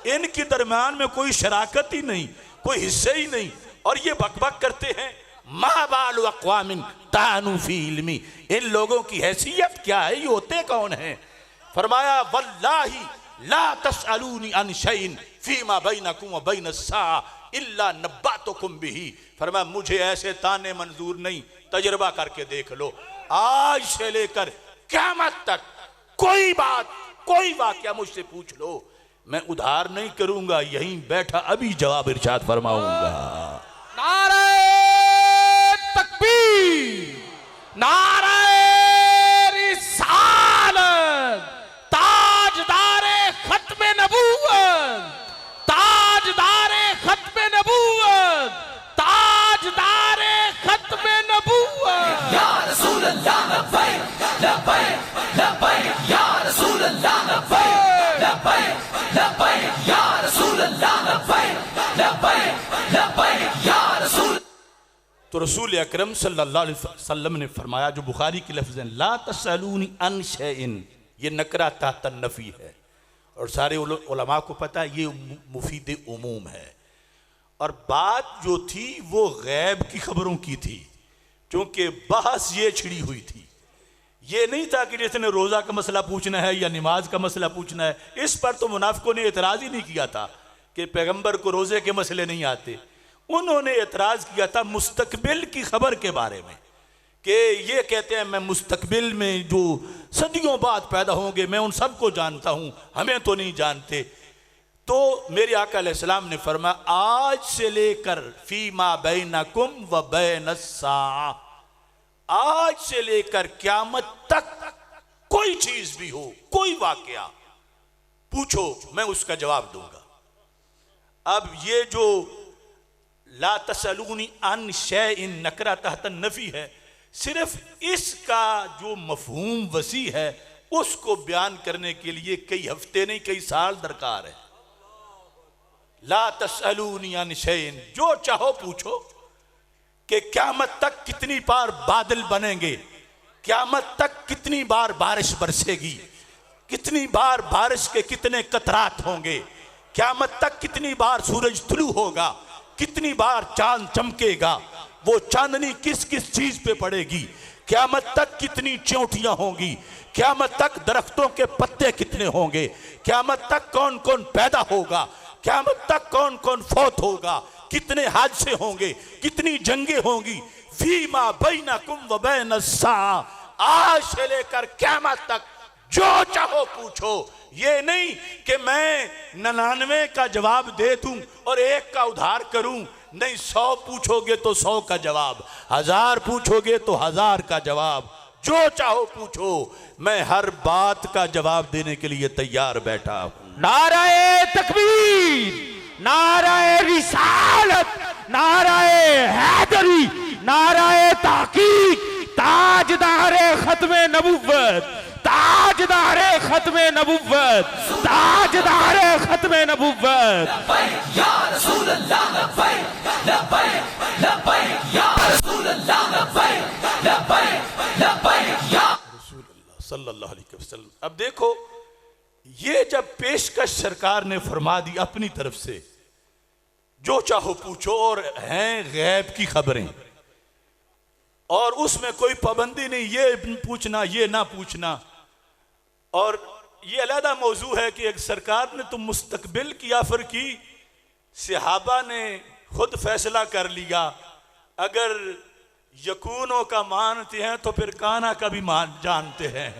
इनके दरम्यान में कोई शराकत ही नहीं, कोई हिस्से ही नहीं, और ये बकबक करते हैं। मा बालु अक़वामिन तानु फी इल्मी, इन लोगों की हैसियत क्या है, ये होते कौन हैं। फरमाया वल्लाही ला तसअलूनी अन शैइन फीमा बैनकुम व बैन अस्साअ इल्ला नब्बातुकुम बिही। फरमाया मुझे ऐसे ताने मंजूर नहीं, तजर्बा करके देख लो, आज से लेकर क़यामत तक कोई बात, कोई वाक़या मुझसे पूछ लो, मैं उधार नहीं करूंगा, यहीं बैठा अभी जवाब इरशाद फरमाऊंगा। नारे तकबीर, नारे रिसालत, ताजदारे खत्मे नबूवत, ताजदारे खत्मे नबूवत, ताजदारे खत्मे नबूवत। या रसूल अल्लाह लब्बैक लब्बैक लब्बैक या रसूल अल्लाह लब्बैक लब्बैक लब्बैक या रसूल अल्लाह लब्बैक लब्बैक लब्बैक या रसूल। तो रसूल अकरम सल्लल्लाहु अलैहि वसल्लम ने फरमाया, जो बुखारी की लफ्ज़ हैं, ला तसअलूनी अन शैइन, ये नकरा ताहत नफ़ी है, और सारे उलमा को पता है ये मुफीद उमूम है। और बात जो थी वो गैब की खबरों की थी, क्योंकि बहस ये छिड़ी हुई थी। ये नहीं था कि जिसने रोज़ा का मसला पूछना है या नमाज का मसला पूछना है, इस पर तो मुनाफिकों ने एतराज़ ही नहीं किया था कि पैगंबर को रोज़े के मसले नहीं आते। उन्होंने एतराज़ किया था मुस्तकबिल की खबर के बारे में, कि ये कहते हैं मैं मुस्तकबिल में जो सदियों बाद पैदा होंगे मैं उन सबको जानता हूँ, हमें तो नहीं जानते। तो मेरे आका अलैहिस्सलाम ने फरमाया, आज से लेकर फीमा बैनकुम व बैनस्साअ, आज से लेकर क़यामत तक कोई चीज भी हो, कोई वाकया पूछो, मैं उसका जवाब दूंगा। अब ये जो ला तसअलूनी अन शैइन नकरा तहत नफी है, सिर्फ इसका जो मफहूम वसी है उसको बयान करने के लिए कई हफ्ते नहीं कई साल दरकार है। ला तसअलूनी अन शैइन, जो चाहो पूछो कि क़यामत तक कितनी बार बादल बनेंगे, क़यामत तक कितनी बार बारिश बरसेगी, कितनी बार बारिश के कितने कतरात होंगे, क़यामत तक कितनी बार सूरज तुलू होगा, कितनी बार चांद चमकेगा, वो चांदनी किस किस चीज पे पड़ेगी, क़यामत तक कितनी चोटियां होंगी, क़यामत तक दरख्तों के पत्ते कितने होंगे, क़यामत तक कौन कौन पैदा होगा, क़यामत तक कौन कौन फौत होगा, कितने हादसे होंगे, कितनी जंगें होंगी, फीमा बैनकुम व बैनस्साअ, आज से लेकर क़यामत तक जो चाहो पूछो। ये नहीं कि मैं 99 का जवाब दे दूं और 1 का उधार करूं, नहीं, 100 पूछोगे तो 100 का जवाब, 1000 पूछोगे तो 1000 का जवाब, जो चाहो पूछो, मैं हर बात का जवाब देने के लिए तैयार बैठा हूं। नाराए तकबीर, नाराए रिसालत, नाराए हैदरी, नाराए तहकीक, ताजदारे खत्मे नबुव्वत, ताजदारे खत्मे नबुव्वत, ताजदारे खत्मे नबुव्वत। लब्बैक या रसूल अल्लाह लब्बैक लब्बैक लब्बैक या रसूल अल्लाह लब्बैक लब्बैक लब्बैक या रसूल अल्लाह सल्लल्लाहु अलैहि वसल्लम। अब देखो, ये जब पेशकश सरकार ने फरमा दी अपनी तरफ से, जो चाहो पूछो, और हैं गैब की खबरें, और उसमें कोई पाबंदी नहीं, ये पूछना ये ना पूछना। और ये अलहदा मौजू है कि एक सरकार ने तो मुस्तकबिल की ऑफर की, सहाबा ने खुद फैसला कर लिया, अगर यकूनों का मानते हैं तो फिर काना का भी जानते हैं।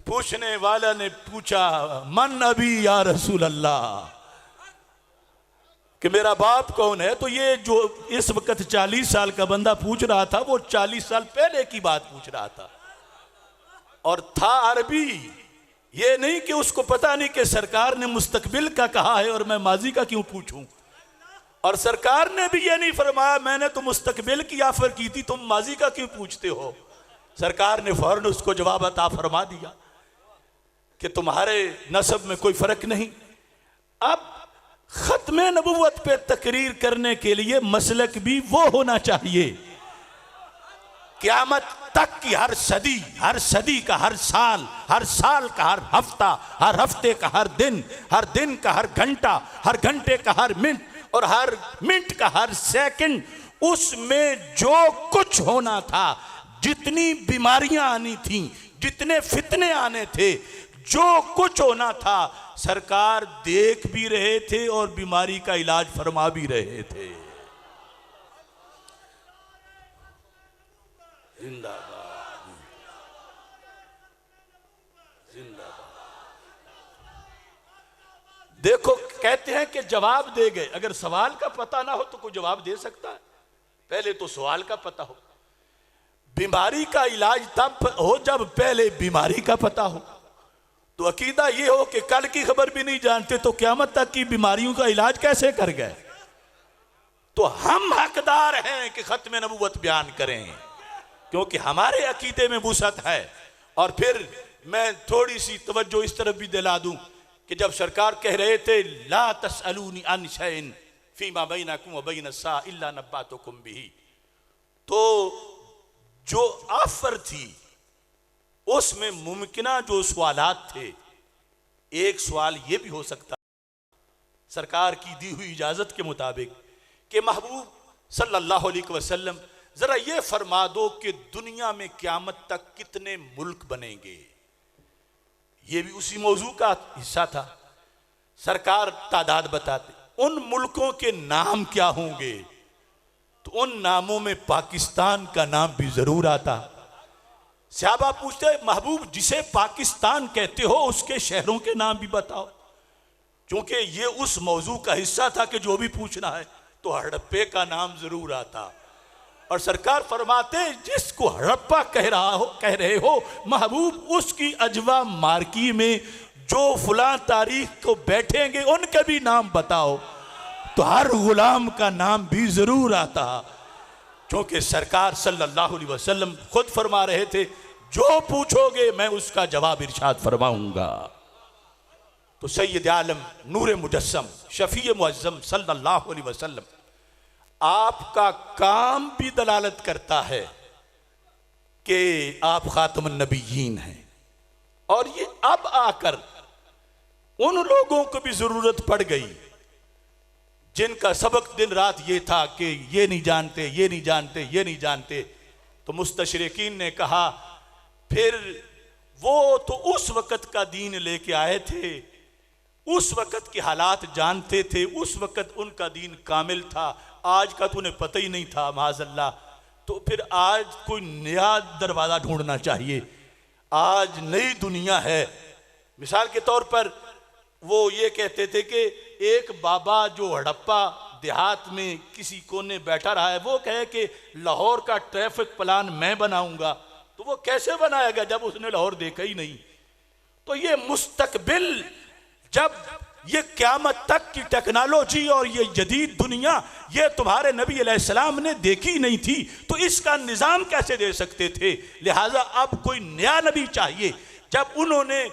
पूछने वाला ने पूछा, मन अभी या रसूल अल्लाह, कि मेरा बाप कौन है। तो ये जो इस वक्त 40 साल का बंदा पूछ रहा था, वो 40 साल पहले की बात पूछ रहा था, और था अरबी, ये नहीं कि उसको पता नहीं कि सरकार ने मुस्तकबिल का कहा है और मैं माजी का क्यों पूछूं। और सरकार ने भी ये नहीं फरमाया मैंने तो मुस्तकबिल की ऑफर की थी, तुम माजी का क्यों पूछते हो। सरकार ने फौरन उसको जवाब अता फरमा दिया कि तुम्हारे नसब में कोई फर्क नहीं। अब खत्मे नबुव्वत पे तकरीर करने के लिए मसलक भी वो होना चाहिए। क़यामत तक की हर सदी का हर साल का हर हफ्ते का हर दिन का हर घंटे का हर मिनट और हर मिनट का हर सेकंड, उसमें जो कुछ होना था, जितनी बीमारियां आनी थी, जितने फितने आने थे, जो कुछ होना था, सरकार देख भी रहे थे और बीमारी का इलाज फरमा भी रहे थे। जिंदाबाद जिंदाबाद। देखो कहते हैं कि जवाब दे गए। अगर सवाल का पता ना हो तो कोई जवाब दे सकता है? पहले तो सवाल का पता हो। बीमारी का इलाज तब हो जब पहले बीमारी का पता हो। तो अकीदा ये हो कि कल की खबर भी नहीं जानते तो क़यामत तक की बीमारियों का इलाज कैसे कर गए। तो हम हकदार हैं कि खत्म नबूवत बयान करें, क्योंकि हमारे अकीदे में वुसअत है। और फिर मैं थोड़ी सी तवज्जो इस तरफ भी दिला दूं कि जब सरकार कह रहे थे ला तसअलूनी अन शैइन फीमा बैनकुम व बैन अस्सा इल्ला नब्बातुकुम बिही, तो जो ऑफर थी उसमें मुमकिना जो सवालात थे, एक सवाल ये भी हो सकता सरकार की दी हुई इजाजत के मुताबिक कि महबूब सल्लल्लाहु अलैहि वसल्लम जरा ये फरमा दो कि दुनिया में क़यामत तक कितने मुल्क बनेंगे। ये भी उसी मौजू का हिस्सा था। सरकार तादाद बताते, उन मुल्कों के नाम क्या होंगे, तो उन नामों में पाकिस्तान का नाम भी जरूर आता। सहाबा पूछते महबूब जिसे पाकिस्तान कहते हो उसके शहरों के नाम भी बताओ, क्योंकि ये उस मौजू का हिस्सा था कि जो भी पूछना है तो हड़प्पे का नाम जरूर आता। और सरकार फरमाते जिसको हड़प्पा कह रहे हो महबूब, उसकी अजवा मार्की में जो फुला तारीख को बैठेंगे उनके भी नाम बताओ, तो हर गुलाम का नाम भी जरूर आता। क्योंकि सरकार सल्लल्लाहु अलैहि वसल्लम खुद फरमा रहे थे जो पूछोगे मैं उसका जवाब इरशाद फरमाऊंगा। तो सैयद आलम नूर मुजस्सम शफी मुअज्जम सल्लल्लाहु अलैहि वसल्लम, आपका काम भी दलालत करता है कि आप खातमुन नबिय्यीन हैं। और ये अब आकर उन लोगों को भी जरूरत पड़ गई जिनका सबक दिन रात ये था कि ये नहीं जानते। तो मुस्तशरिकीन ने कहा फिर वो तो उस वक़्त का दीन लेके आए थे, उस वक़्त के हालात जानते थे, उस वक़्त उनका दीन कामिल था, आज का तो उन्हें पता ही नहीं था माज़अल्लाह। तो फिर आज कोई नया दरवाज़ा ढूंढना चाहिए, आज नई दुनिया है। मिसाल के तौर पर वो ये कहते थे कि एक बाबा जो हड़प्पा देहात में किसी कोने बैठा रहा है वो कहे कि लाहौर का ट्रैफिक प्लान मैं बनाऊंगा, तो वो कैसे बनाएगा जब उसने लाहौर देखा ही नहीं। तो ये मुस्तकबिल, जब ये क़यामत तक की टेक्नोलॉजी और ये जदीद दुनिया ये तुम्हारे नबी अलैहिस्सलाम ने देखी नहीं थी, तो इसका निज़ाम कैसे दे सकते थे। लिहाजा अब कोई नया नबी चाहिए। जब उन्होंने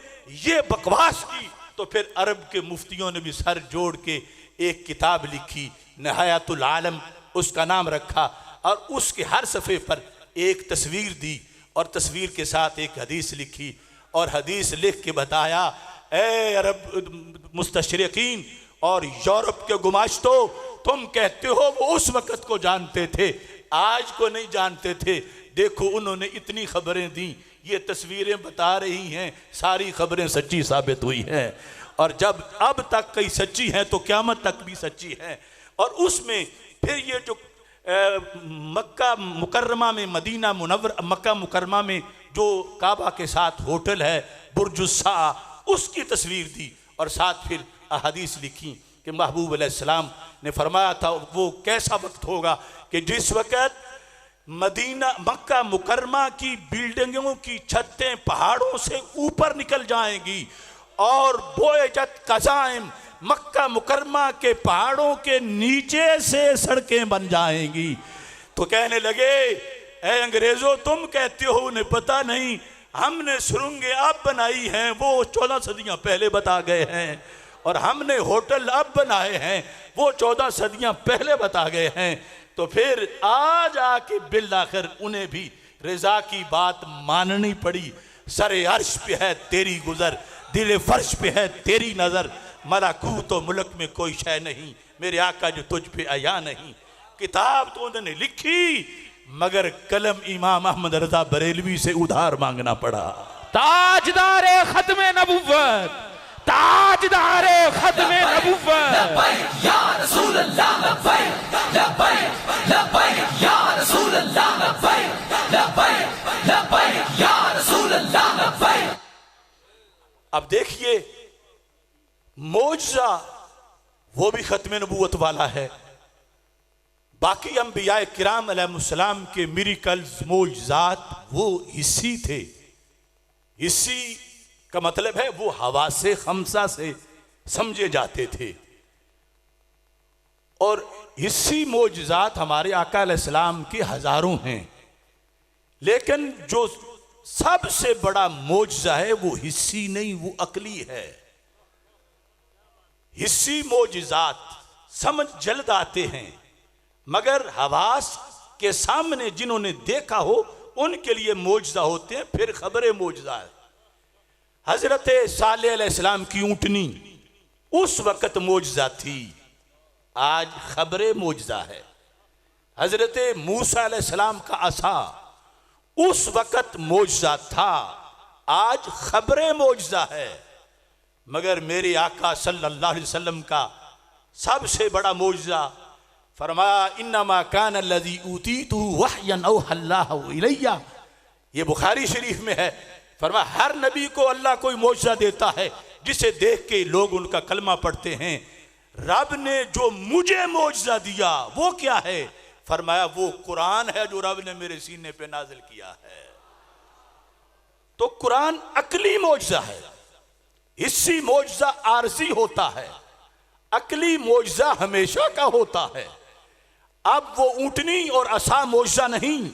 ये बकवास की तो फिर अरब के मुफ्तियों ने भी सर जोड़ के एक किताब लिखी निहायतुल आलम, उसका नाम रखा, और उसके हर सफ़े पर एक तस्वीर दी और तस्वीर के साथ एक हदीस लिखी और हदीस लिख के बताया, ए अरब मुस्तशरिकीन और यूरोप के गुमाश्तो, तुम कहते हो वो उस वक़्त को जानते थे, आज को नहीं जानते थे। देखो उन्होंने इतनी खबरें दी, ये तस्वीरें बता रही हैं, सारी खबरें सच्ची साबित हुई हैं। और जब अब तक कई सच्ची हैं तो क़यामत तक भी सच्ची हैं। और उसमें फिर ये जो मक्का मुकर्रमा में, मदीना मुनव्वर मक्का मुकर्रमा में जो काबा के साथ होटल है बुर्जुस्सा, उसकी तस्वीर दी और साथ फिर अहादीस लिखी कि महबूब अलैहिस्सलाम ने फरमाया था वो कैसा वक्त होगा कि जिस वक़्त मदीना मक्का मुकरमा की बिल्डिंगों की छतें पहाड़ों से ऊपर निकल जाएंगी और बोएजत कज़ाइम मक्का मुकरमा के पहाड़ों के नीचे से सड़कें बन जाएंगी। तो कहने लगे, ए अंग्रेजों, तुम कहते हो उन्हें पता नहीं, हमने सुरंगें अब बनाई हैं, वो 14 सदियां पहले बता गए हैं, और हमने होटल अब बनाए हैं, वो 14 सदियां पहले बता गए हैं। तो फिर आज आके बिल आखिर उन्हें भी रजा की बात माननी पड़ी। सरे अर्श पे है तेरी गुजर, दिल फर्श पे है तेरी नजर, मलाकूत तो मुल्क में कोई शय नहीं, मेरे आका जो तुझ पे आया नहीं। किताब तो उन्होंने लिखी, मगर कलम इमाम अहमद रजा बरेलवी से उधार मांगना पड़ा। ताजदारे खत्मे नबुव्वत, ताजदारे खत्मे नबुव्वत। लब्बैक या रसूल अल्लाह लब्बैक, लब्बैक लब्बैक या रसूल अल्लाह लब्बैक, लब्बैक लब्बैक या रसूल अल्लाह लब्बैक। अब देखिए, मौजज़ा वो भी खत्म नबूवत वाला है। बाकी अंबिया किराम अलैहिस्सलाम के मिरेकल्स मौजज़ात वो हिस्सी थे। हिस्सी का मतलब है वो हवा से खमसा से समझे जाते थे, और हिस्सी मौजज़ात हमारे आका अलैहिस्सलाम के हजारों हैं। लेकिन जो सबसे बड़ा मौजज़ा है वो हिस्सी नहीं, वो अकली है। हिस्सी मौजज़ात समझ जल्द आते हैं, मगर हवास के सामने जिन्होंने देखा हो उनके लिए मौजज़ा होते हैं। फिर खबरें मौजज़ा है। हजरत सालेह अलैहिस्सलाम की ऊँटनी उस वक़्त मौजज़ा थी, आज खबरें मौजज़ा है। हजरत मूसा अलैहिस्सलाम का असा उस वक़्त मौजज़ा था, आज खबरें मौजज़ा है। मगर मेरे आका सल्लल्लाहु अलैहि वसल्लम का सबसे बड़ा मौजज़ा, फरमाया इन्नमा कान अल्लज़ी ऊतीतु वहयन औहल्लाहु इलैया, ये बुखारी शरीफ में है। फरमाया हर नबी को अल्लाह कोई मौजज़ा देता है जिसे देख के लोग उनका कलमा पढ़ते हैं। रब ने जो मुझे मौजज़ा दिया वो क्या है? फरमाया वो कुरान है जो रब ने मेरे सीने पे नाजिल किया है। तो कुरान अकली मौजज़ा है, हिस्सी मौजज़ा आरजी होता है, अकली मौजज़ा हमेशा का होता है। अब वो ऊँटनी और असा मौजज़ा नहीं,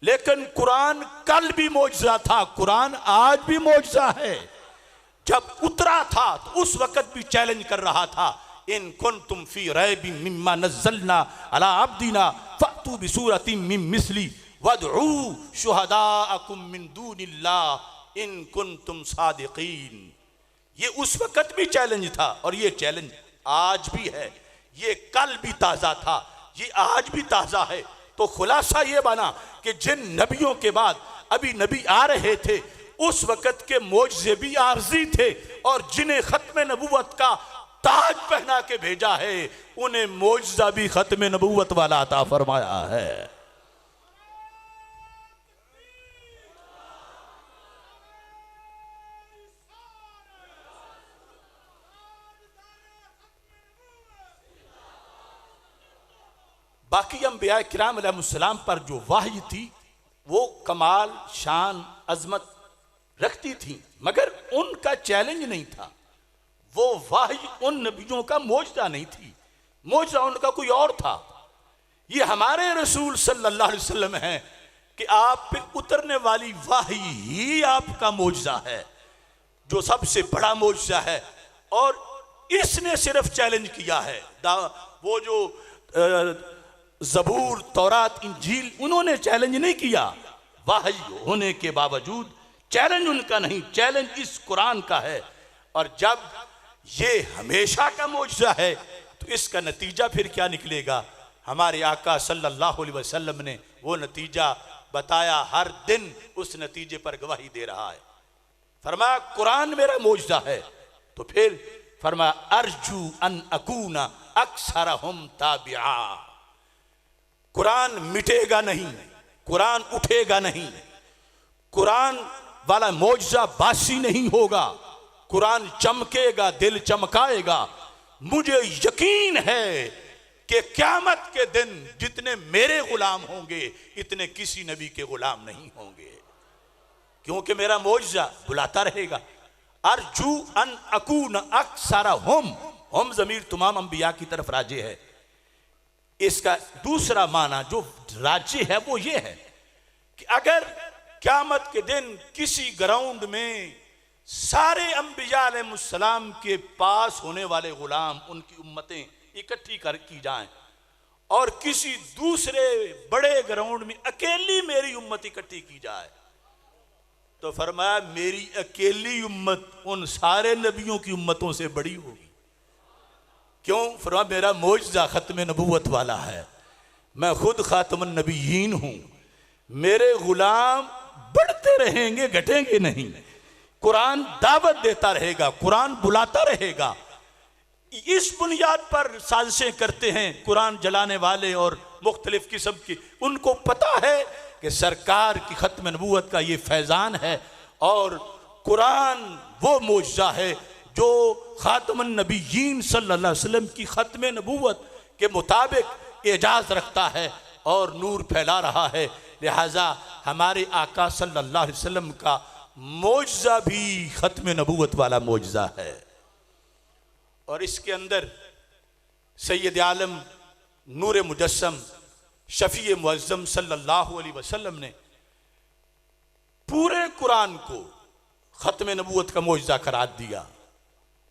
लेकिन कुरान कल भी मौजज़ा था, कुरान आज भी मौजज़ा है। जब उतरा था तो उस वक़्त भी चैलेंज कर रहा था, इन कुंतुम फी रैबिन मिम्मा नज़्ज़लना अला अब्दिना फ़अतू बिसूरतिन मिन मिस्ली वदऊ शुहदाअकुम मिन दूनिल्लाह इन कुंतुम सादिक़ीन। ये उस वक़्त भी चैलेंज था और ये चैलेंज आज भी है। ये कल भी ताज़ा था, ये आज भी ताज़ा है। तो खुलासा ये बना कि जिन नबियों के बाद अभी नबी आ रहे थे उस वक़्त के मौजज़े भी आर्जी थे, और जिन्हें ख़त्म नबूवत का ताज पहना के भेजा है उन्हें मौजज़ा भी ख़त्म नबूवत वाला अता फरमाया है। बाकी अंबिया किराम अलैहिस्सलाम पर जो वाही थी वो कमाल शान अजमत रखती थी, मगर उनका चैलेंज नहीं था। वो वाही उन नबियों का मौजज़ा नहीं थी, मौजज़ा उनका कोई और था। ये हमारे रसूल सल्लल्लाहु अलैहि वसल्लम है कि आप पे उतरने वाली वाही ही आपका मौजज़ा है, जो सबसे बड़ा मौजज़ा है। और इसने सिर्फ चैलेंज किया है, वो जो ज़बूर तौरात इंजील उन्होंने चैलेंज नहीं किया, वाही होने के बावजूद चैलेंज उनका नहीं, चैलेंज इस कुरान का है। और जब ये हमेशा का मौजज़ा है तो इसका नतीजा फिर क्या निकलेगा? हमारे आका सल्लल्लाहु अलैहि वसल्लम ने वो नतीजा बताया, हर दिन उस नतीजे पर गवाही दे रहा है। फरमाया कुरान मेरा मौजज़ा है, तो फिर फरमाया अर्जू अन अकूना अक्सरहुम ताबिआ। कुरान मिटेगा नहीं, कुरान उठेगा नहीं, कुरान वाला मौजज़ा बासी नहीं होगा, कुरान चमकेगा, दिल चमकाएगा। मुझे यकीन है कि क़यामत के दिन जितने मेरे गुलाम होंगे इतने किसी नबी के गुलाम नहीं होंगे, क्योंकि मेरा मौजज़ा बुलाता रहेगा। अर्जू अन अकून अक्सरा हम ज़मीर तमाम अंबिया की तरफ राजे है। इसका दूसरा माना जो राज्य है वो ये है कि अगर क़यामत के दिन किसी ग्राउंड में सारे अंबिया अलैहिस्सलाम के पास होने वाले गुलाम, उनकी उम्मतें इकट्ठी की जाएं और किसी दूसरे बड़े ग्राउंड में अकेली मेरी उम्मत इकट्ठी की जाए, तो फरमाया मेरी अकेली उम्मत उन सारे नबियों की उम्मतों से बड़ी होगी। क्यों? फरमाया मेरा मौजज़ा ख़त्म नबूवत वाला है, मैं खुद ख़ातमुन नबिय्यीन हूँ, मेरे गुलाम बढ़ते रहेंगे, घटेंगे नहीं। कुरान दावत देता रहेगा, कुरान बुलाता रहेगा। इस बुनियाद पर साजिशें करते हैं कुरान जलाने वाले और मुख्तलिफ किस्म की। उनको पता है कि सरकार की ख़त्म नबूवत का ये फैज़ान है और कुरान वो मौजज़ा है जो ख़ातमुन नबिय्यीन सल्लल्लाहु अलैहि वसल्लम की ख़त्म नबूवत के मुताबिक एजाज़ रखता है और नूर फैला रहा है। लिहाजा हमारे आका सल्लल्लाहु अलैहि वसल्लम का मौजज़ा भी ख़त्म नबूवत वाला मौजज़ा है। और इसके अंदर सैयद आलम नूर मुजस्सम शफ़ी मुअज़्ज़म सल्लल्लाहु अलैहि वसल्लम ने पूरे कुरान को ख़त्म नबूवत का मौजज़ा करार दिया।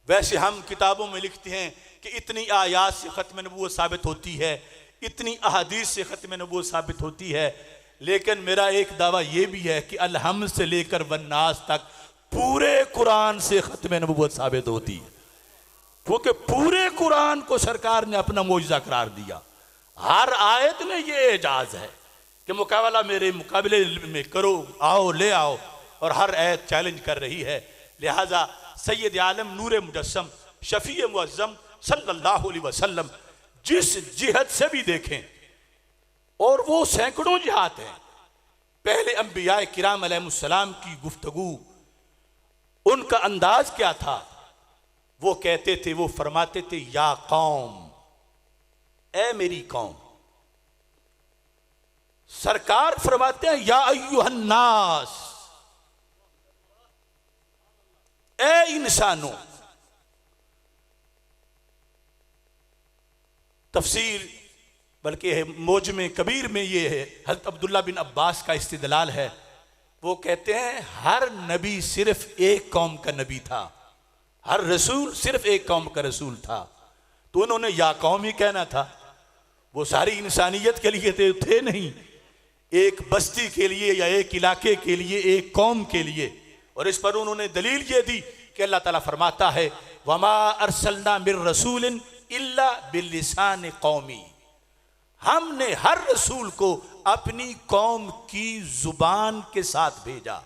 वैसे हम किताबों में लिखते हैं कि इतनी आयात से ख़त्म नबूवत साबित होती है, इतनी अहादीस से ख़त्म नबूवत साबित होती है, लेकिन मेरा एक दावा यह भी है कि अलहम्द से लेकर वन्नास तक पूरे कुरान से ख़त्म नबूवत साबित होती है, क्योंकि पूरे कुरान को सरकार ने अपना मौजज़ा करार दिया। हर आयत में ये एजाज़ है कि मुकाबला मेरे मुकाबले में करो, आओ ले आओ, और हर आयत चैलेंज कर रही है। लिहाजा सैयद आलम नूर मुजस्सम शफ़ी मुअज़्ज़म सल्लल्लाहु अलैहि वसल्लम जिस जिहद से भी देखें, और वो सैकड़ों जिहाद हैं, पहले अंबिया किराम अलैहिस्सलाम की गुफ्तगू, उनका अंदाज क्या था? वो कहते थे, वो फरमाते थे या कौम, ए मेरी कौम। सरकार फरमाते हैं या अय्युहन्नास, ए इंसानों। तफसीर बल्कि मौजम कबीर में ये है, हज़रत अब्दुल्ला बिन अब्बास का इस्तिदलाल है। वो कहते हैं हर नबी सिर्फ एक कौम का नबी था, हर रसूल सिर्फ एक कौम का रसूल था, तो उन्होंने या कौम ही कहना था। वो सारी इंसानियत के लिए थे नहीं, एक बस्ती के लिए या एक इलाके के लिए, एक कौम के लिए। और इस पर उन्होंने दलील ये दी कि अल्लाह ताला फरमाता है वमा अरसलना मिर रसूलिन इल्ला बिलिसान कौमी, हमने हर रसूल को अपनी कौम की जुबान के साथ भेजा।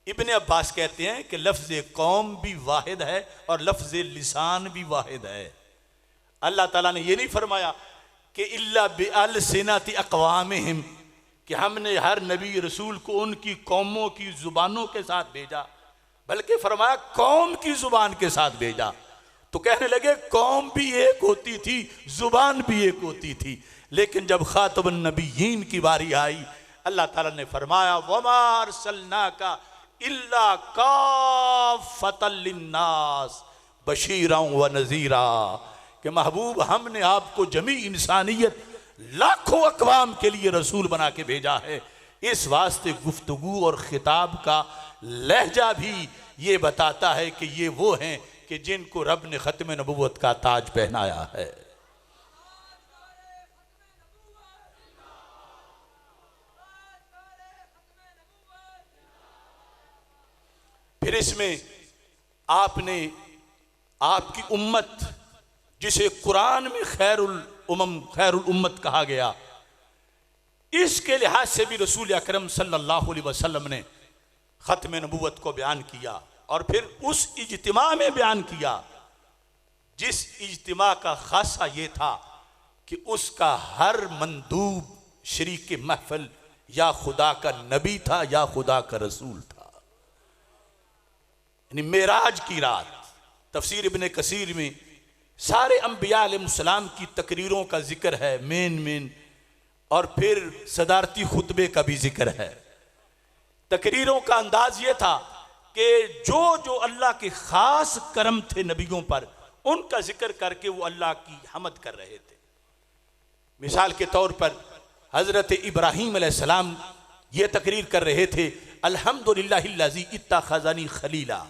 इब्ने अब्बास कहते हैं कि लफ्ज़ कौम भी वाहिद है और लफ्ज़ लिसान भी वाहिद है। अल्लाह ताला ने ये नहीं फरमाया कि इल्ला बिअलसिनति अक़वामिहिम, कि हमने हर नबी रसूल को उनकी कौमों की जुबानों के साथ भेजा, बल्कि फरमाया कौम की जुबान के साथ भेजा। तो कहने लगे कौम भी एक होती थी, जुबान भी एक होती थी, लेकिन जब ख़ातमुन नबिय्यीन की बारी आई, अल्लाह ताला ने फरमाया वमा अरसलनाका इल्ला काफ़तल लिन्नास बशीरन व नज़ीरा, कि महबूब हमने आपको जमी इंसानियत लाखों अक़वाम के लिए रसूल बना के भेजा है। इस वास्ते गुफ्तगू और खिताब का लहजा भी ये बताता है कि ये वो हैं कि जिनको रब ने ख़त्म नबूवत का ताज पहनाया है। फिर इसमें आपने आपकी उम्मत, जिसे कुरान में खैरुल उम्मत कहा गया, इसके लिहाज से भी रसूल अकरम सल्लल्लाहु अलैहि वसल्लम ने ख़त्म नबूवत को बयान किया, और फिर उस इज्तिमा में बयान किया जिस इज्तिमा का खासा ये था कि उसका हर मंदूब शरीक महफिल या खुदा का नबी था या खुदा का रसूल था। यानी मेराज की रात, तफसीर इब्ने कसीर में सारे अंबिया अलैहिस्सलाम की तकरीरों का जिक्र है मेन, और फिर सदारती खुतबे का भी जिक्र है। तकरीरों का अंदाज ये था कि जो अल्लाह के खास करम थे नबियों पर, उनका जिक्र करके वो अल्लाह की हमद कर रहे थे। मिसाल के तौर पर हजरत इब्राहीम अलैहिस्सलाम ये तकरीर कर रहे थे, अल्हम्दुलिल्लाहिल्लज़ी इत्तख़ज़नी खलीला,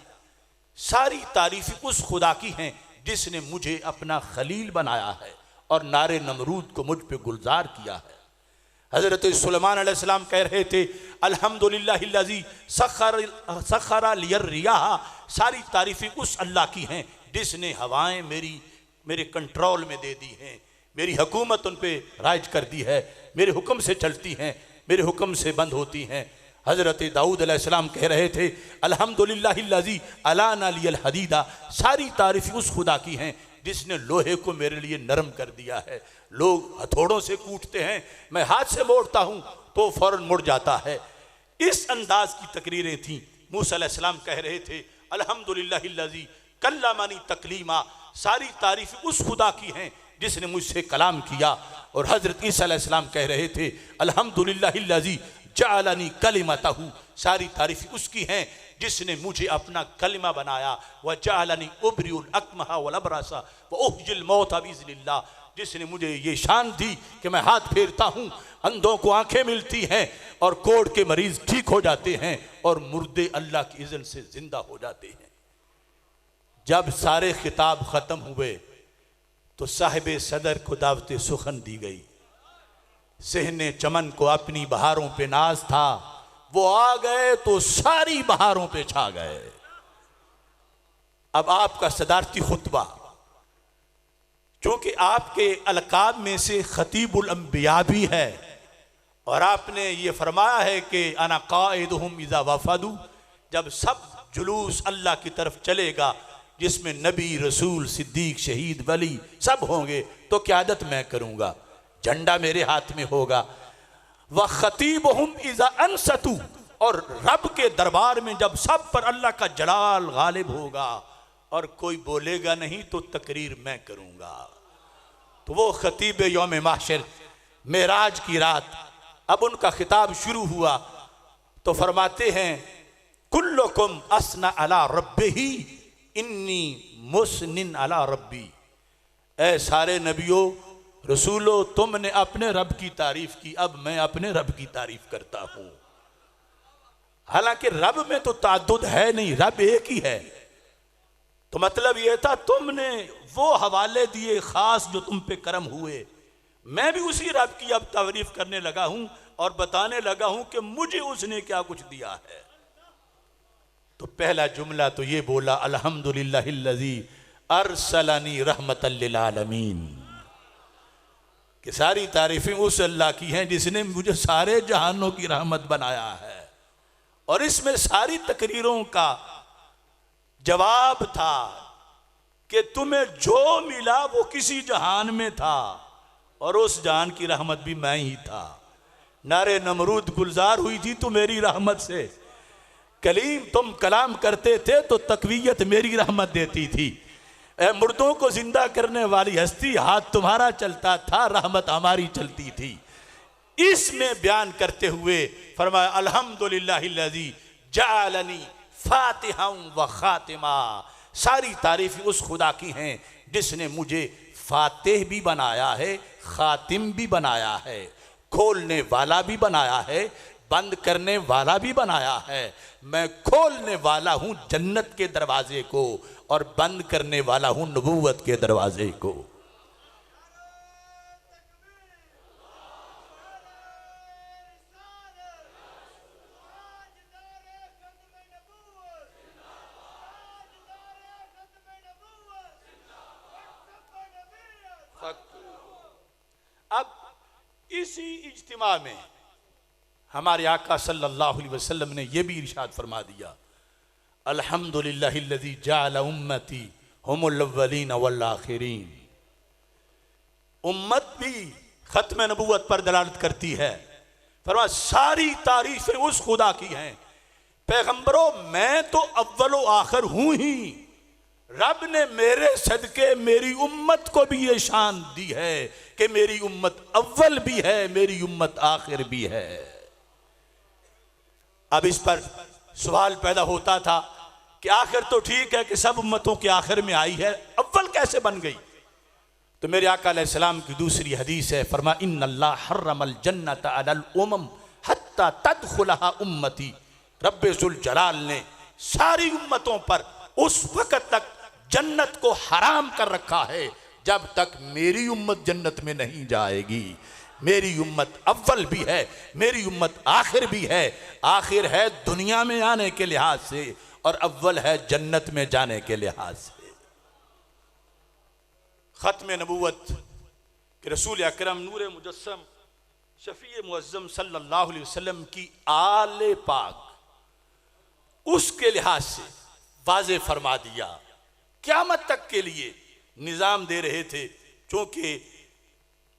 सारी तारीफ उस खुदा की हैं जिसने मुझे अपना खलील बनाया है और नारे नमरूद को मुझ पे गुलजार किया है। हजरत सुलेमान अलैहिस्सलाम कह रहे थे, अल्हम्दुलिल्लाहिल्लज़ी सख़्ख़रा लियर रियाह, सारी तारीफें उस अल्लाह की हैं जिसने हवाएं मेरे कंट्रोल में दे दी हैं, मेरी हुकूमत उन पे राज कर दी है, मेरे हुक्म से चलती हैं, मेरे हुक्म से बंद होती हैं। हज़रत दाऊद अलैहिस्सलाम कह रहे थे, अल्हम्दुलिल्लाहिल्लज़ी अलाना लियल हदीदा, सारी तारीफ़ उस खुदा की हैं जिसने लोहे को मेरे लिए नरम कर दिया है। लोग हथौड़ों से कूटते हैं, मैं हाथ से मोड़ता हूँ तो फ़ौरन मुड़ जाता है। इस अंदाज की तकरीरें थीं। मूसा अलैहिस्सलाम कह रहे थे, अल्हम्दुलिल्लाहिल्लज़ी कल्लमनी तकलीमा, सारी तारीफ़ उस खुदा की हैं जिसने मुझसे कलाम किया। और हज़रत ईसा अलैहिस्सलाम कह रहे थे, अल्हम्दुलिल्लाहिल्लज़ी जअलनी कलिमतहू, सारी तारीफ़ उसकी हैं जिसने मुझे अपना कलिमा बनाया। व जअलनी उबरिउल अकमहा वल अबरसा व उहयिल मौता बिइज़्निल्लाह, जिसने मुझे ये शान दी कि मैं हाथ फेरता हूँ, अंधों को आंखें मिलती हैं और कोढ़ के मरीज ठीक हो जाते हैं और मुर्दे अल्लाह की इज़्न से जिंदा हो जाते हैं। जब सारे खिताब ख़त्म हुए तो साहिब सदर को दावत सुखन दी गई। सहने चमन को अपनी बहारों पे नाज था, वो आ गए तो सारी बहारों पे छा गए। अब आपका सदारती खुतबा, चूंकि आपके अलकाब में से खतीबुल अंबिया भी है और आपने ये फरमाया है कि अना काइदुहुम इज़ा वफदू, जब सब जुलूस अल्लाह की तरफ चलेगा जिसमें नबी रसूल सिद्दीक शहीद वली सब होंगे तो क़यादत मैं करूँगा, झंडा मेरे हाथ में होगा। व खतीबुहुम इज़ा अनसतू, और रब के दरबार में जब सब पर अल्लाह का जलाल गालिब होगा और कोई बोलेगा नहीं तो तकरीर मैं करूँगा। तो वो खतीब यौम महशर मेराज की रात, अब उनका खिताब शुरू हुआ तो फरमाते हैं, कुल्लुकुम असना अला रब्बिही इन्नी मुसनिन अला रब्बी, ऐ सारे नबियों रसूलो, तुमने अपने रब की तारीफ की, अब मैं अपने रब की तारीफ करता हूं। हालांकि रब में तो ताद्दुद है नहीं, रब एक ही है। तो मतलब यह था तुमने वो हवाले दिए खास जो तुम पे करम हुए, मैं भी उसी रब की अब तारीफ करने लगा हूं और बताने लगा हूं कि मुझे उसने क्या कुछ दिया है। तो पहला जुमला तो ये बोला, अल्हम्दुलिल्लाहिल्लज़ी अरसलनी रहमतल लिल आलमीन, कि सारी तारीफें उस अल्लाह की हैं जिसने मुझे सारे जहानों की रहमत बनाया है। और इसमें सारी तकरीरों का जवाब था कि तुम्हें जो मिला वो किसी जहान में था और उस जहान की रहमत भी मैं ही था। नारे नमरूद गुलजार हुई थी तो मेरी रहमत से, कलीम तुम कलाम करते थे तो तकवीयत मेरी रहमत देती थी। मुर्दों को जिंदा करने वाली हस्ती, हाथ तुम्हारा चलता था, रहमत हमारी चलती थी। इसमें बयान करते हुए फरमाया, अल्हम्दुलिल्लाहिल्लज़ी जअलनी फातिहा व खातिमा, सारी तारीफ उस खुदा की हैं जिसने मुझे फातिह भी बनाया है, खातिम भी बनाया है, खोलने वाला भी बनाया है, बंद करने वाला भी बनाया है। मैं खोलने वाला हूं जन्नत के दरवाजे को और बंद करने वाला हूं नबूवत के दरवाजे को। अब इसी इज्तिमा में हमारे आका सल्लल्लाहु अलैहि वसल्लम ने यह भी इरशाद फरमा दिया, अल्हम्दुलिल्लाहिल्लज़ी जअल उम्मती हुमुल अव्वलीन वल आखिरीन। उम्मत भी खत्म नबूवत पर दलालत करती है। फरमा सारी तारीफें उस खुदा की हैं। पैगंबरों मैं तो अव्वल व आखिर हूं ही, रब ने मेरे सदके मेरी उम्मत को भी ये शान दी है कि मेरी उम्मत अव्वल भी है, मेरी उम्मत आखिर भी है। अब इस पर सवाल पैदा होता था कि आखिर तो ठीक है कि सब उम्मतों के आखिर में आई है, अव्वल कैसे बन गई? तो मेरे आका अलैहिस्सलाम की दूसरी हदीस है, फरमा इन्नल्लाह हर्रमल जन्नत अलल उमम हत्ता तदखुलहा उम्मती। रब्बे जुल जलाल ने सारी उम्मतों पर उस वक्त तक जन्नत को हराम कर रखा है जब तक मेरी उम्मत जन्नत में नहीं जाएगी। मेरी उम्मत अव्वल भी है, मेरी उम्मत आखिर भी है। आखिर है दुनिया में आने के लिहाज से और अव्वल है जन्नत में जाने के लिहाज से। खत्म नबूवत कि रसूल अकरम नूर मुजस्सम शफी मुअज्जम सल्लल्लाहु अलैहि वसल्लम की आले पाक उसके लिहाज से वाज़े फरमा दिया, क़यामत तक के लिए निज़ाम दे रहे थे। चूंकि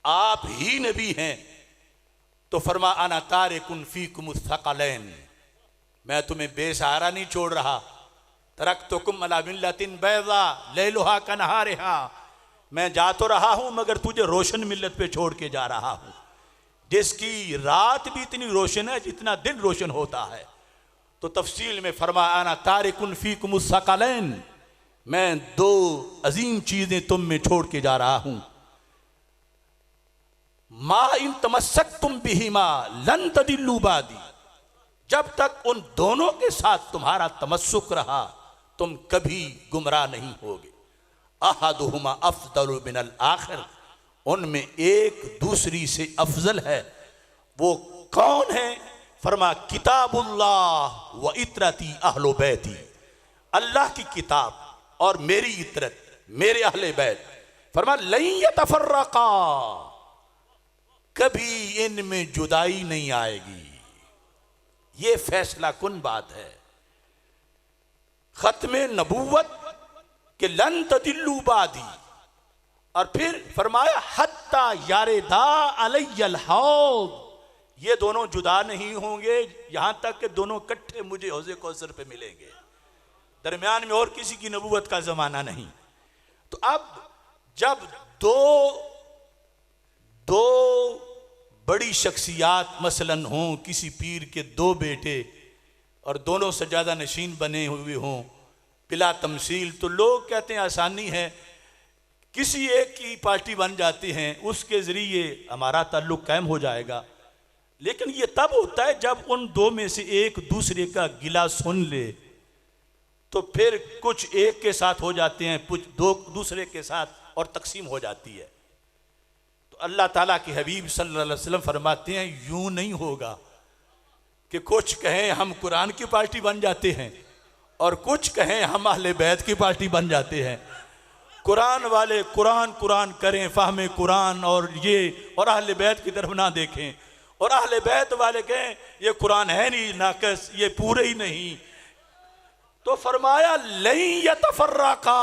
आप ही नबी हैं तो फरमा अना तारिकुन फीकुम थक़लैन, मैं तुम्हें बेसहारा नहीं छोड़ रहा। तरक्तुकुम अला मिल्लतिन बैज़ा लैलुहा कनहारिहा, मैं जा तो रहा हूं मगर तुझे रोशन मिल्लत पे छोड़ के जा रहा हूं, जिसकी रात भी इतनी रोशन है जितना दिन रोशन होता है। तो तफसील में फरमा आना तारिकुन फीकुम थक़लैन, मैं दो अजीम चीजें तुम में छोड़ के जा रहा हूं। मा इन तमस्सकतुम बिहिमा लन तदिल्लू बादी, जब तक उन दोनों के साथ तुम्हारा तमस्सुक रहा तुम कभी गुमराह नहीं होगे। अहदुहुमा अफदलु मिनल आखिर, उनमें एक दूसरी से अफजल है। वो कौन है? फरमा किताबुल्लाह व इतरती अहलो बैती, अल्लाह की किताब और मेरी इतरत, मेरे अहले बैत। फरमा लन यतफर्रका, कभी इनमें जुदाई नहीं आएगी। ये फैसला कुन बात है। खत्मे नबूवत के लन तदिल्लू बादी, और फिर फरमाया हत्ता यारेदा अलैयल हौद, ये दोनों जुदा नहीं होंगे यहां तक कि दोनों इकट्ठे मुझे हौज़े कौसर पे मिलेंगे। दरमियान में और किसी की नबूवत का जमाना नहीं। तो अब जब दो बड़ी शख्सियात मसलन हों, किसी पीर के दो बेटे और दोनों सजादा नशीन बने हुए हों बिला तमसील, तो लोग कहते हैं आसानी है, किसी एक की पार्टी बन जाती हैं, उसके ज़रिए हमारा ताल्लुक़ कायम हो जाएगा। लेकिन ये तब होता है जब उन दो में से एक दूसरे का गिला सुन ले, तो फिर कुछ एक के साथ हो जाते हैं, कुछ दो दूसरे के साथ और तकसीम हो जाती है। तो अल्लाह ताला के हबीब सल्लल्लाहु अलैहि वसल्लम फरमाते हैं यूं नहीं होगा कि कुछ कहें हम कुरान की पार्टी बन जाते हैं और कुछ कहें हम अहले बैत की पार्टी बन जाते हैं। कुरान वाले कुरान कुरान करें, फाहमे कुरान और ये, और अहले बैत की तरफ ना देखें, और अहले बैत वाले कहें ये कुरान है नहीं, नाकस, ये पूरे ही नहीं। तो फरमाया लई यतफर्रका,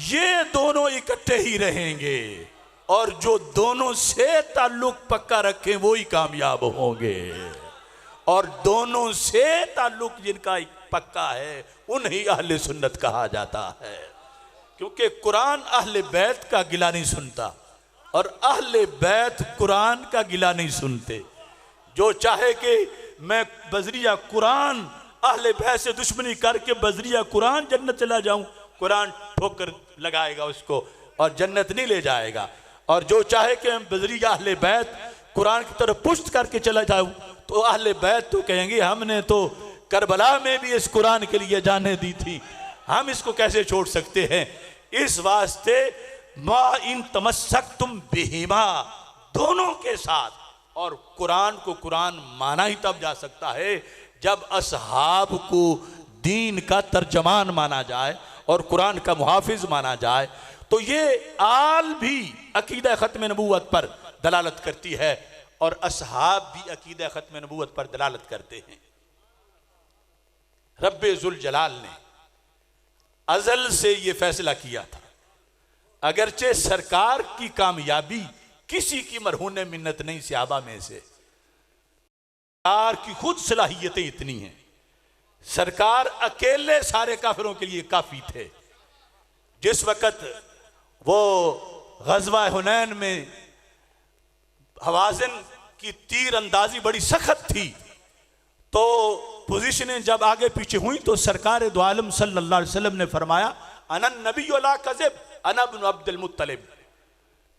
ये दोनों इकट्ठे ही रहेंगे और जो दोनों से ताल्लुक पक्का रखें वो ही कामयाब होंगे, और दोनों से ताल्लुक जिनका पक्का है उन्हीं अहले सुन्नत कहा जाता है। क्योंकि कुरान अहले बैत का गिला नहीं सुनता और अहले बैत कुरान का गिला नहीं सुनते। जो चाहे कि मैं बजरिया कुरान अहले बैत से दुश्मनी करके बजरिया कुरान जन्नत चला जाऊं, कुरान ठोकर लगाएगा उसको और जन्नत नहीं ले जाएगा। और जो चाहे कि मैं बजरिया अहले बैत कुरान की तरफ पुष्ट करके चला जाऊं, तो अहले बैत तो कहेंगे हमने तो करबला में भी इस कुरान के लिए जाने दी थी, हम इसको कैसे छोड़ सकते हैं। इस वास्ते मा इन तमस्सकतुम बिहिमा, दोनों के साथ, और कुरान को कुरान माना ही तब जा सकता है जब असहाब को दीन का तर्जमान माना जाए और कुरान का मुहाफिज माना जाए। तो ये आल भी अकीदा खत्म नबूवत पर दलालत करती है और असहाब भी अकीदा खत्म नबूवत पर दलालत करते हैं। रब्बे जुल जलाल ने अजल से ये फैसला किया था, अगरचे सरकार की कामयाबी किसी की मरहून मिन्नत नहीं सहाबा में से, सरकार की खुद सलाहियतें इतनी हैं, सरकार अकेले सारे काफिरों के लिए काफी थे। जिस वक्त वो गज़वा हुनैन में हवाज़िन की तीर अंदाजी बड़ी सख्त थी, तो पोजीशनें जब आगे पीछे हुई तो सरकार दो आलम सल्लल्लाहु अलैहि वसल्लम ने फरमाया, अनन नबी ला कज़िब अना इब्न अब्दुल मुत्तलिब,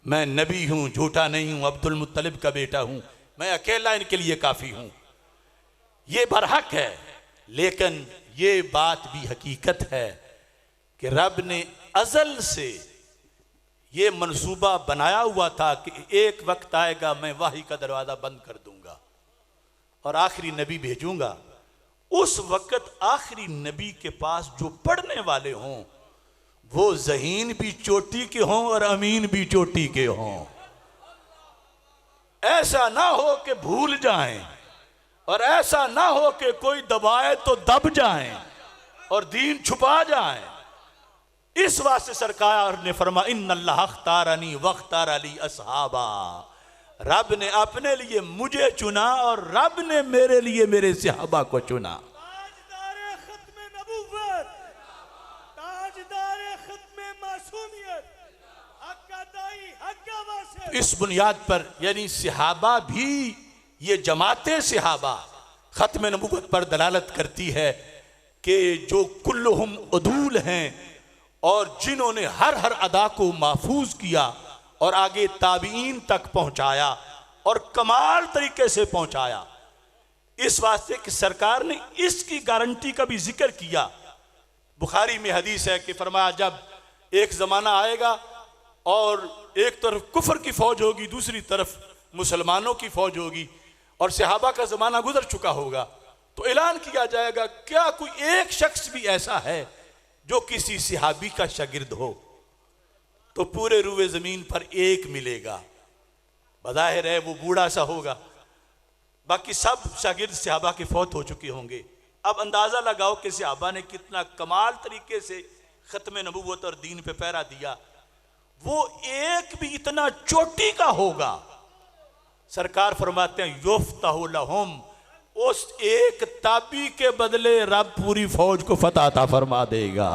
मैं नबी हूं, झूठा नहीं हूं, अब्दुल मुत्तलिब का बेटा हूं, मैं अकेला इनके लिए काफी हूं। ये बरहक है, लेकिन ये बात भी हकीकत है कि रब ने अज़ल से ये मंसूबा बनाया हुआ था कि एक वक्त आएगा मैं वाही का दरवाज़ा बंद कर दूंगा और आखिरी नबी भेजूंगा। उस वक्त आखिरी नबी के पास जो पढ़ने वाले हों वो ज़हीन भी चोटी के हों और अमीन भी चोटी के हों। ऐसा ना हो कि भूल जाएं और ऐसा ना हो कि कोई दबाए तो दब जाएं और दीन छुपा जाएं। इस वास्ते सरकार ने फरमाया, इन्नल्लाह अख्तारनी वख्तार अली असहाबा, रब ने अपने लिए मुझे चुना और रब ने मेरे लिए मेरे सहाबा को चुना। ताजदारे खत्मे नबुव्वत, ताजदारे खत्मे मासूमियत, हक्का दाई हक्का वासे। इस बुनियाद पर यानी सहाबा भी, ये जमाते सहाबा खत्म नबुव्वत पर दलालत करती है कि जो कुल्लुहुम उदूल हैं और जिन्होंने हर हर अदा को महफूज किया और आगे ताबीन तक पहुंचाया और कमाल तरीके से पहुंचाया। इस वास्ते कि सरकार ने इसकी गारंटी का भी जिक्र किया। बुखारी में हदीस है कि फरमाया, जब एक ज़माना आएगा और एक तरफ कुफर की फौज होगी, दूसरी तरफ मुसलमानों की फौज होगी और सहाबा का ज़माना गुजर चुका होगा, तो ऐलान किया जाएगा, क्या कोई एक शख्स भी ऐसा है जो किसी सहाबी का शागिर्द हो? तो पूरे रूए ज़मीन पर एक मिलेगा। बज़ाहिर है वो बूढ़ा सा होगा, बाकी सब शागिर्द सहाबा के फौत हो चुके होंगे। अब अंदाज़ा लगाओ कि सहाबा ने कितना कमाल तरीके से ख़त्म नबूवत और दीन पे पहरा दिया। वो एक भी इतना चोटी का होगा। सरकार फरमाते हैं, युफ्तहु लहुम, उस एक ताबी के बदले रब पूरी फौज को फतह अता फरमा देगा।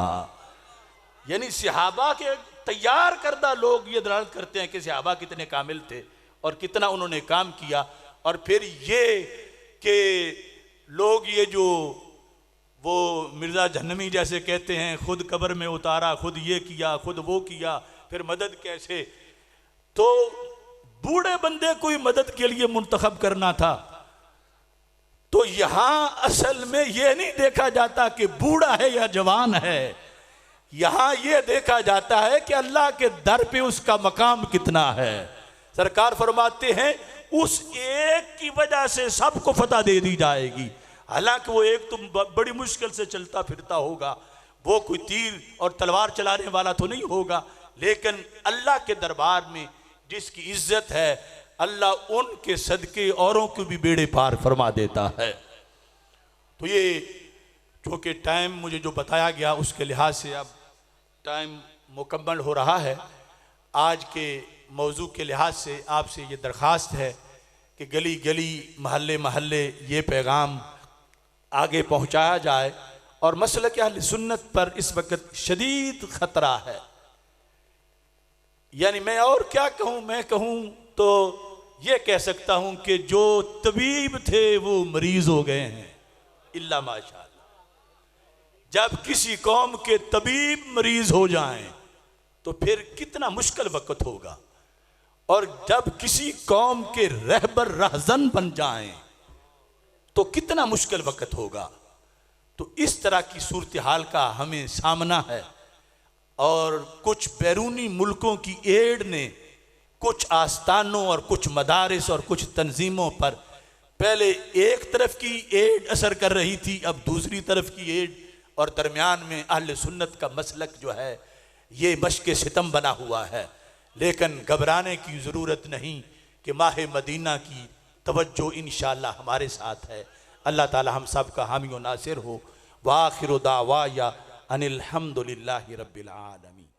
यानी सहाबा के तैयार करदा लोग ये दलालत करते हैं कि सहाबा कितने कामिल थे और कितना उन्होंने काम किया। और फिर ये कि लोग ये जो वो मिर्ज़ा जहन्नमी जैसे कहते हैं, खुद कब्र में उतारा, खुद ये किया, खुद वो किया, फिर मदद कैसे? तो बूढ़े बंदे को ही मदद के लिए मुंतखब करना था। तो यहां असल में यह नहीं देखा जाता कि बूढ़ा है या जवान है, यहां यह देखा जाता है कि अल्लाह के दर पे उसका मकाम कितना है। सरकार फरमाते हैं, उस एक की वजह से सबको फतह दे दी जाएगी। हालांकि वो एक तो बड़ी मुश्किल से चलता फिरता होगा, वो कोई तीर और तलवार चलाने वाला तो नहीं होगा, लेकिन अल्लाह के दरबार में जिसकी इज्जत है, अल्लाह उनके सदके औरों को भी बेड़े पार फरमा देता है। तो ये चूँकि टाइम मुझे जो बताया गया उसके लिहाज से अब टाइम मुकम्मल हो रहा है। आज के मौजू के लिहाज से आपसे ये दरख्वास्त है कि गली गली महल्ले महल्ले ये पैगाम आगे पहुँचाया जाए। और मसलक अहले सुन्नत पर इस वक्त शदीद ख़तरा है। यानी मैं और क्या कहूँ, मैं कहूँ तो ये कह सकता हूँ कि जो तबीब थे वो मरीज हो गए हैं, इल्ला माशाअल्लाह। जब किसी कौम के तबीब मरीज हो जाएं तो फिर कितना मुश्किल वक्त होगा, और जब किसी कौम के रहबर रहजन बन जाएं तो कितना मुश्किल वक्त होगा। तो इस तरह की सूरत हाल का हमें सामना है। और कुछ बैरूनी मुल्कों की एड ने कुछ आस्थानों और कुछ मदारिस और कुछ तंजीमों पर पहले एक तरफ की एड असर कर रही थी, अब दूसरी तरफ की एड, और दरमियान में अहले सुन्नत का मसलक जो है ये मश्क सितम बना हुआ है। लेकिन घबराने की ज़रूरत नहीं कि माह मदीना की तवज्जो इंशाअल्लाह हमारे साथ है। अल्लाह ताला हम सब का हामी व नासिर हो। व आखिर दावा या अनिल हम्दुलिल्लाहि रब्बिल आलमीन।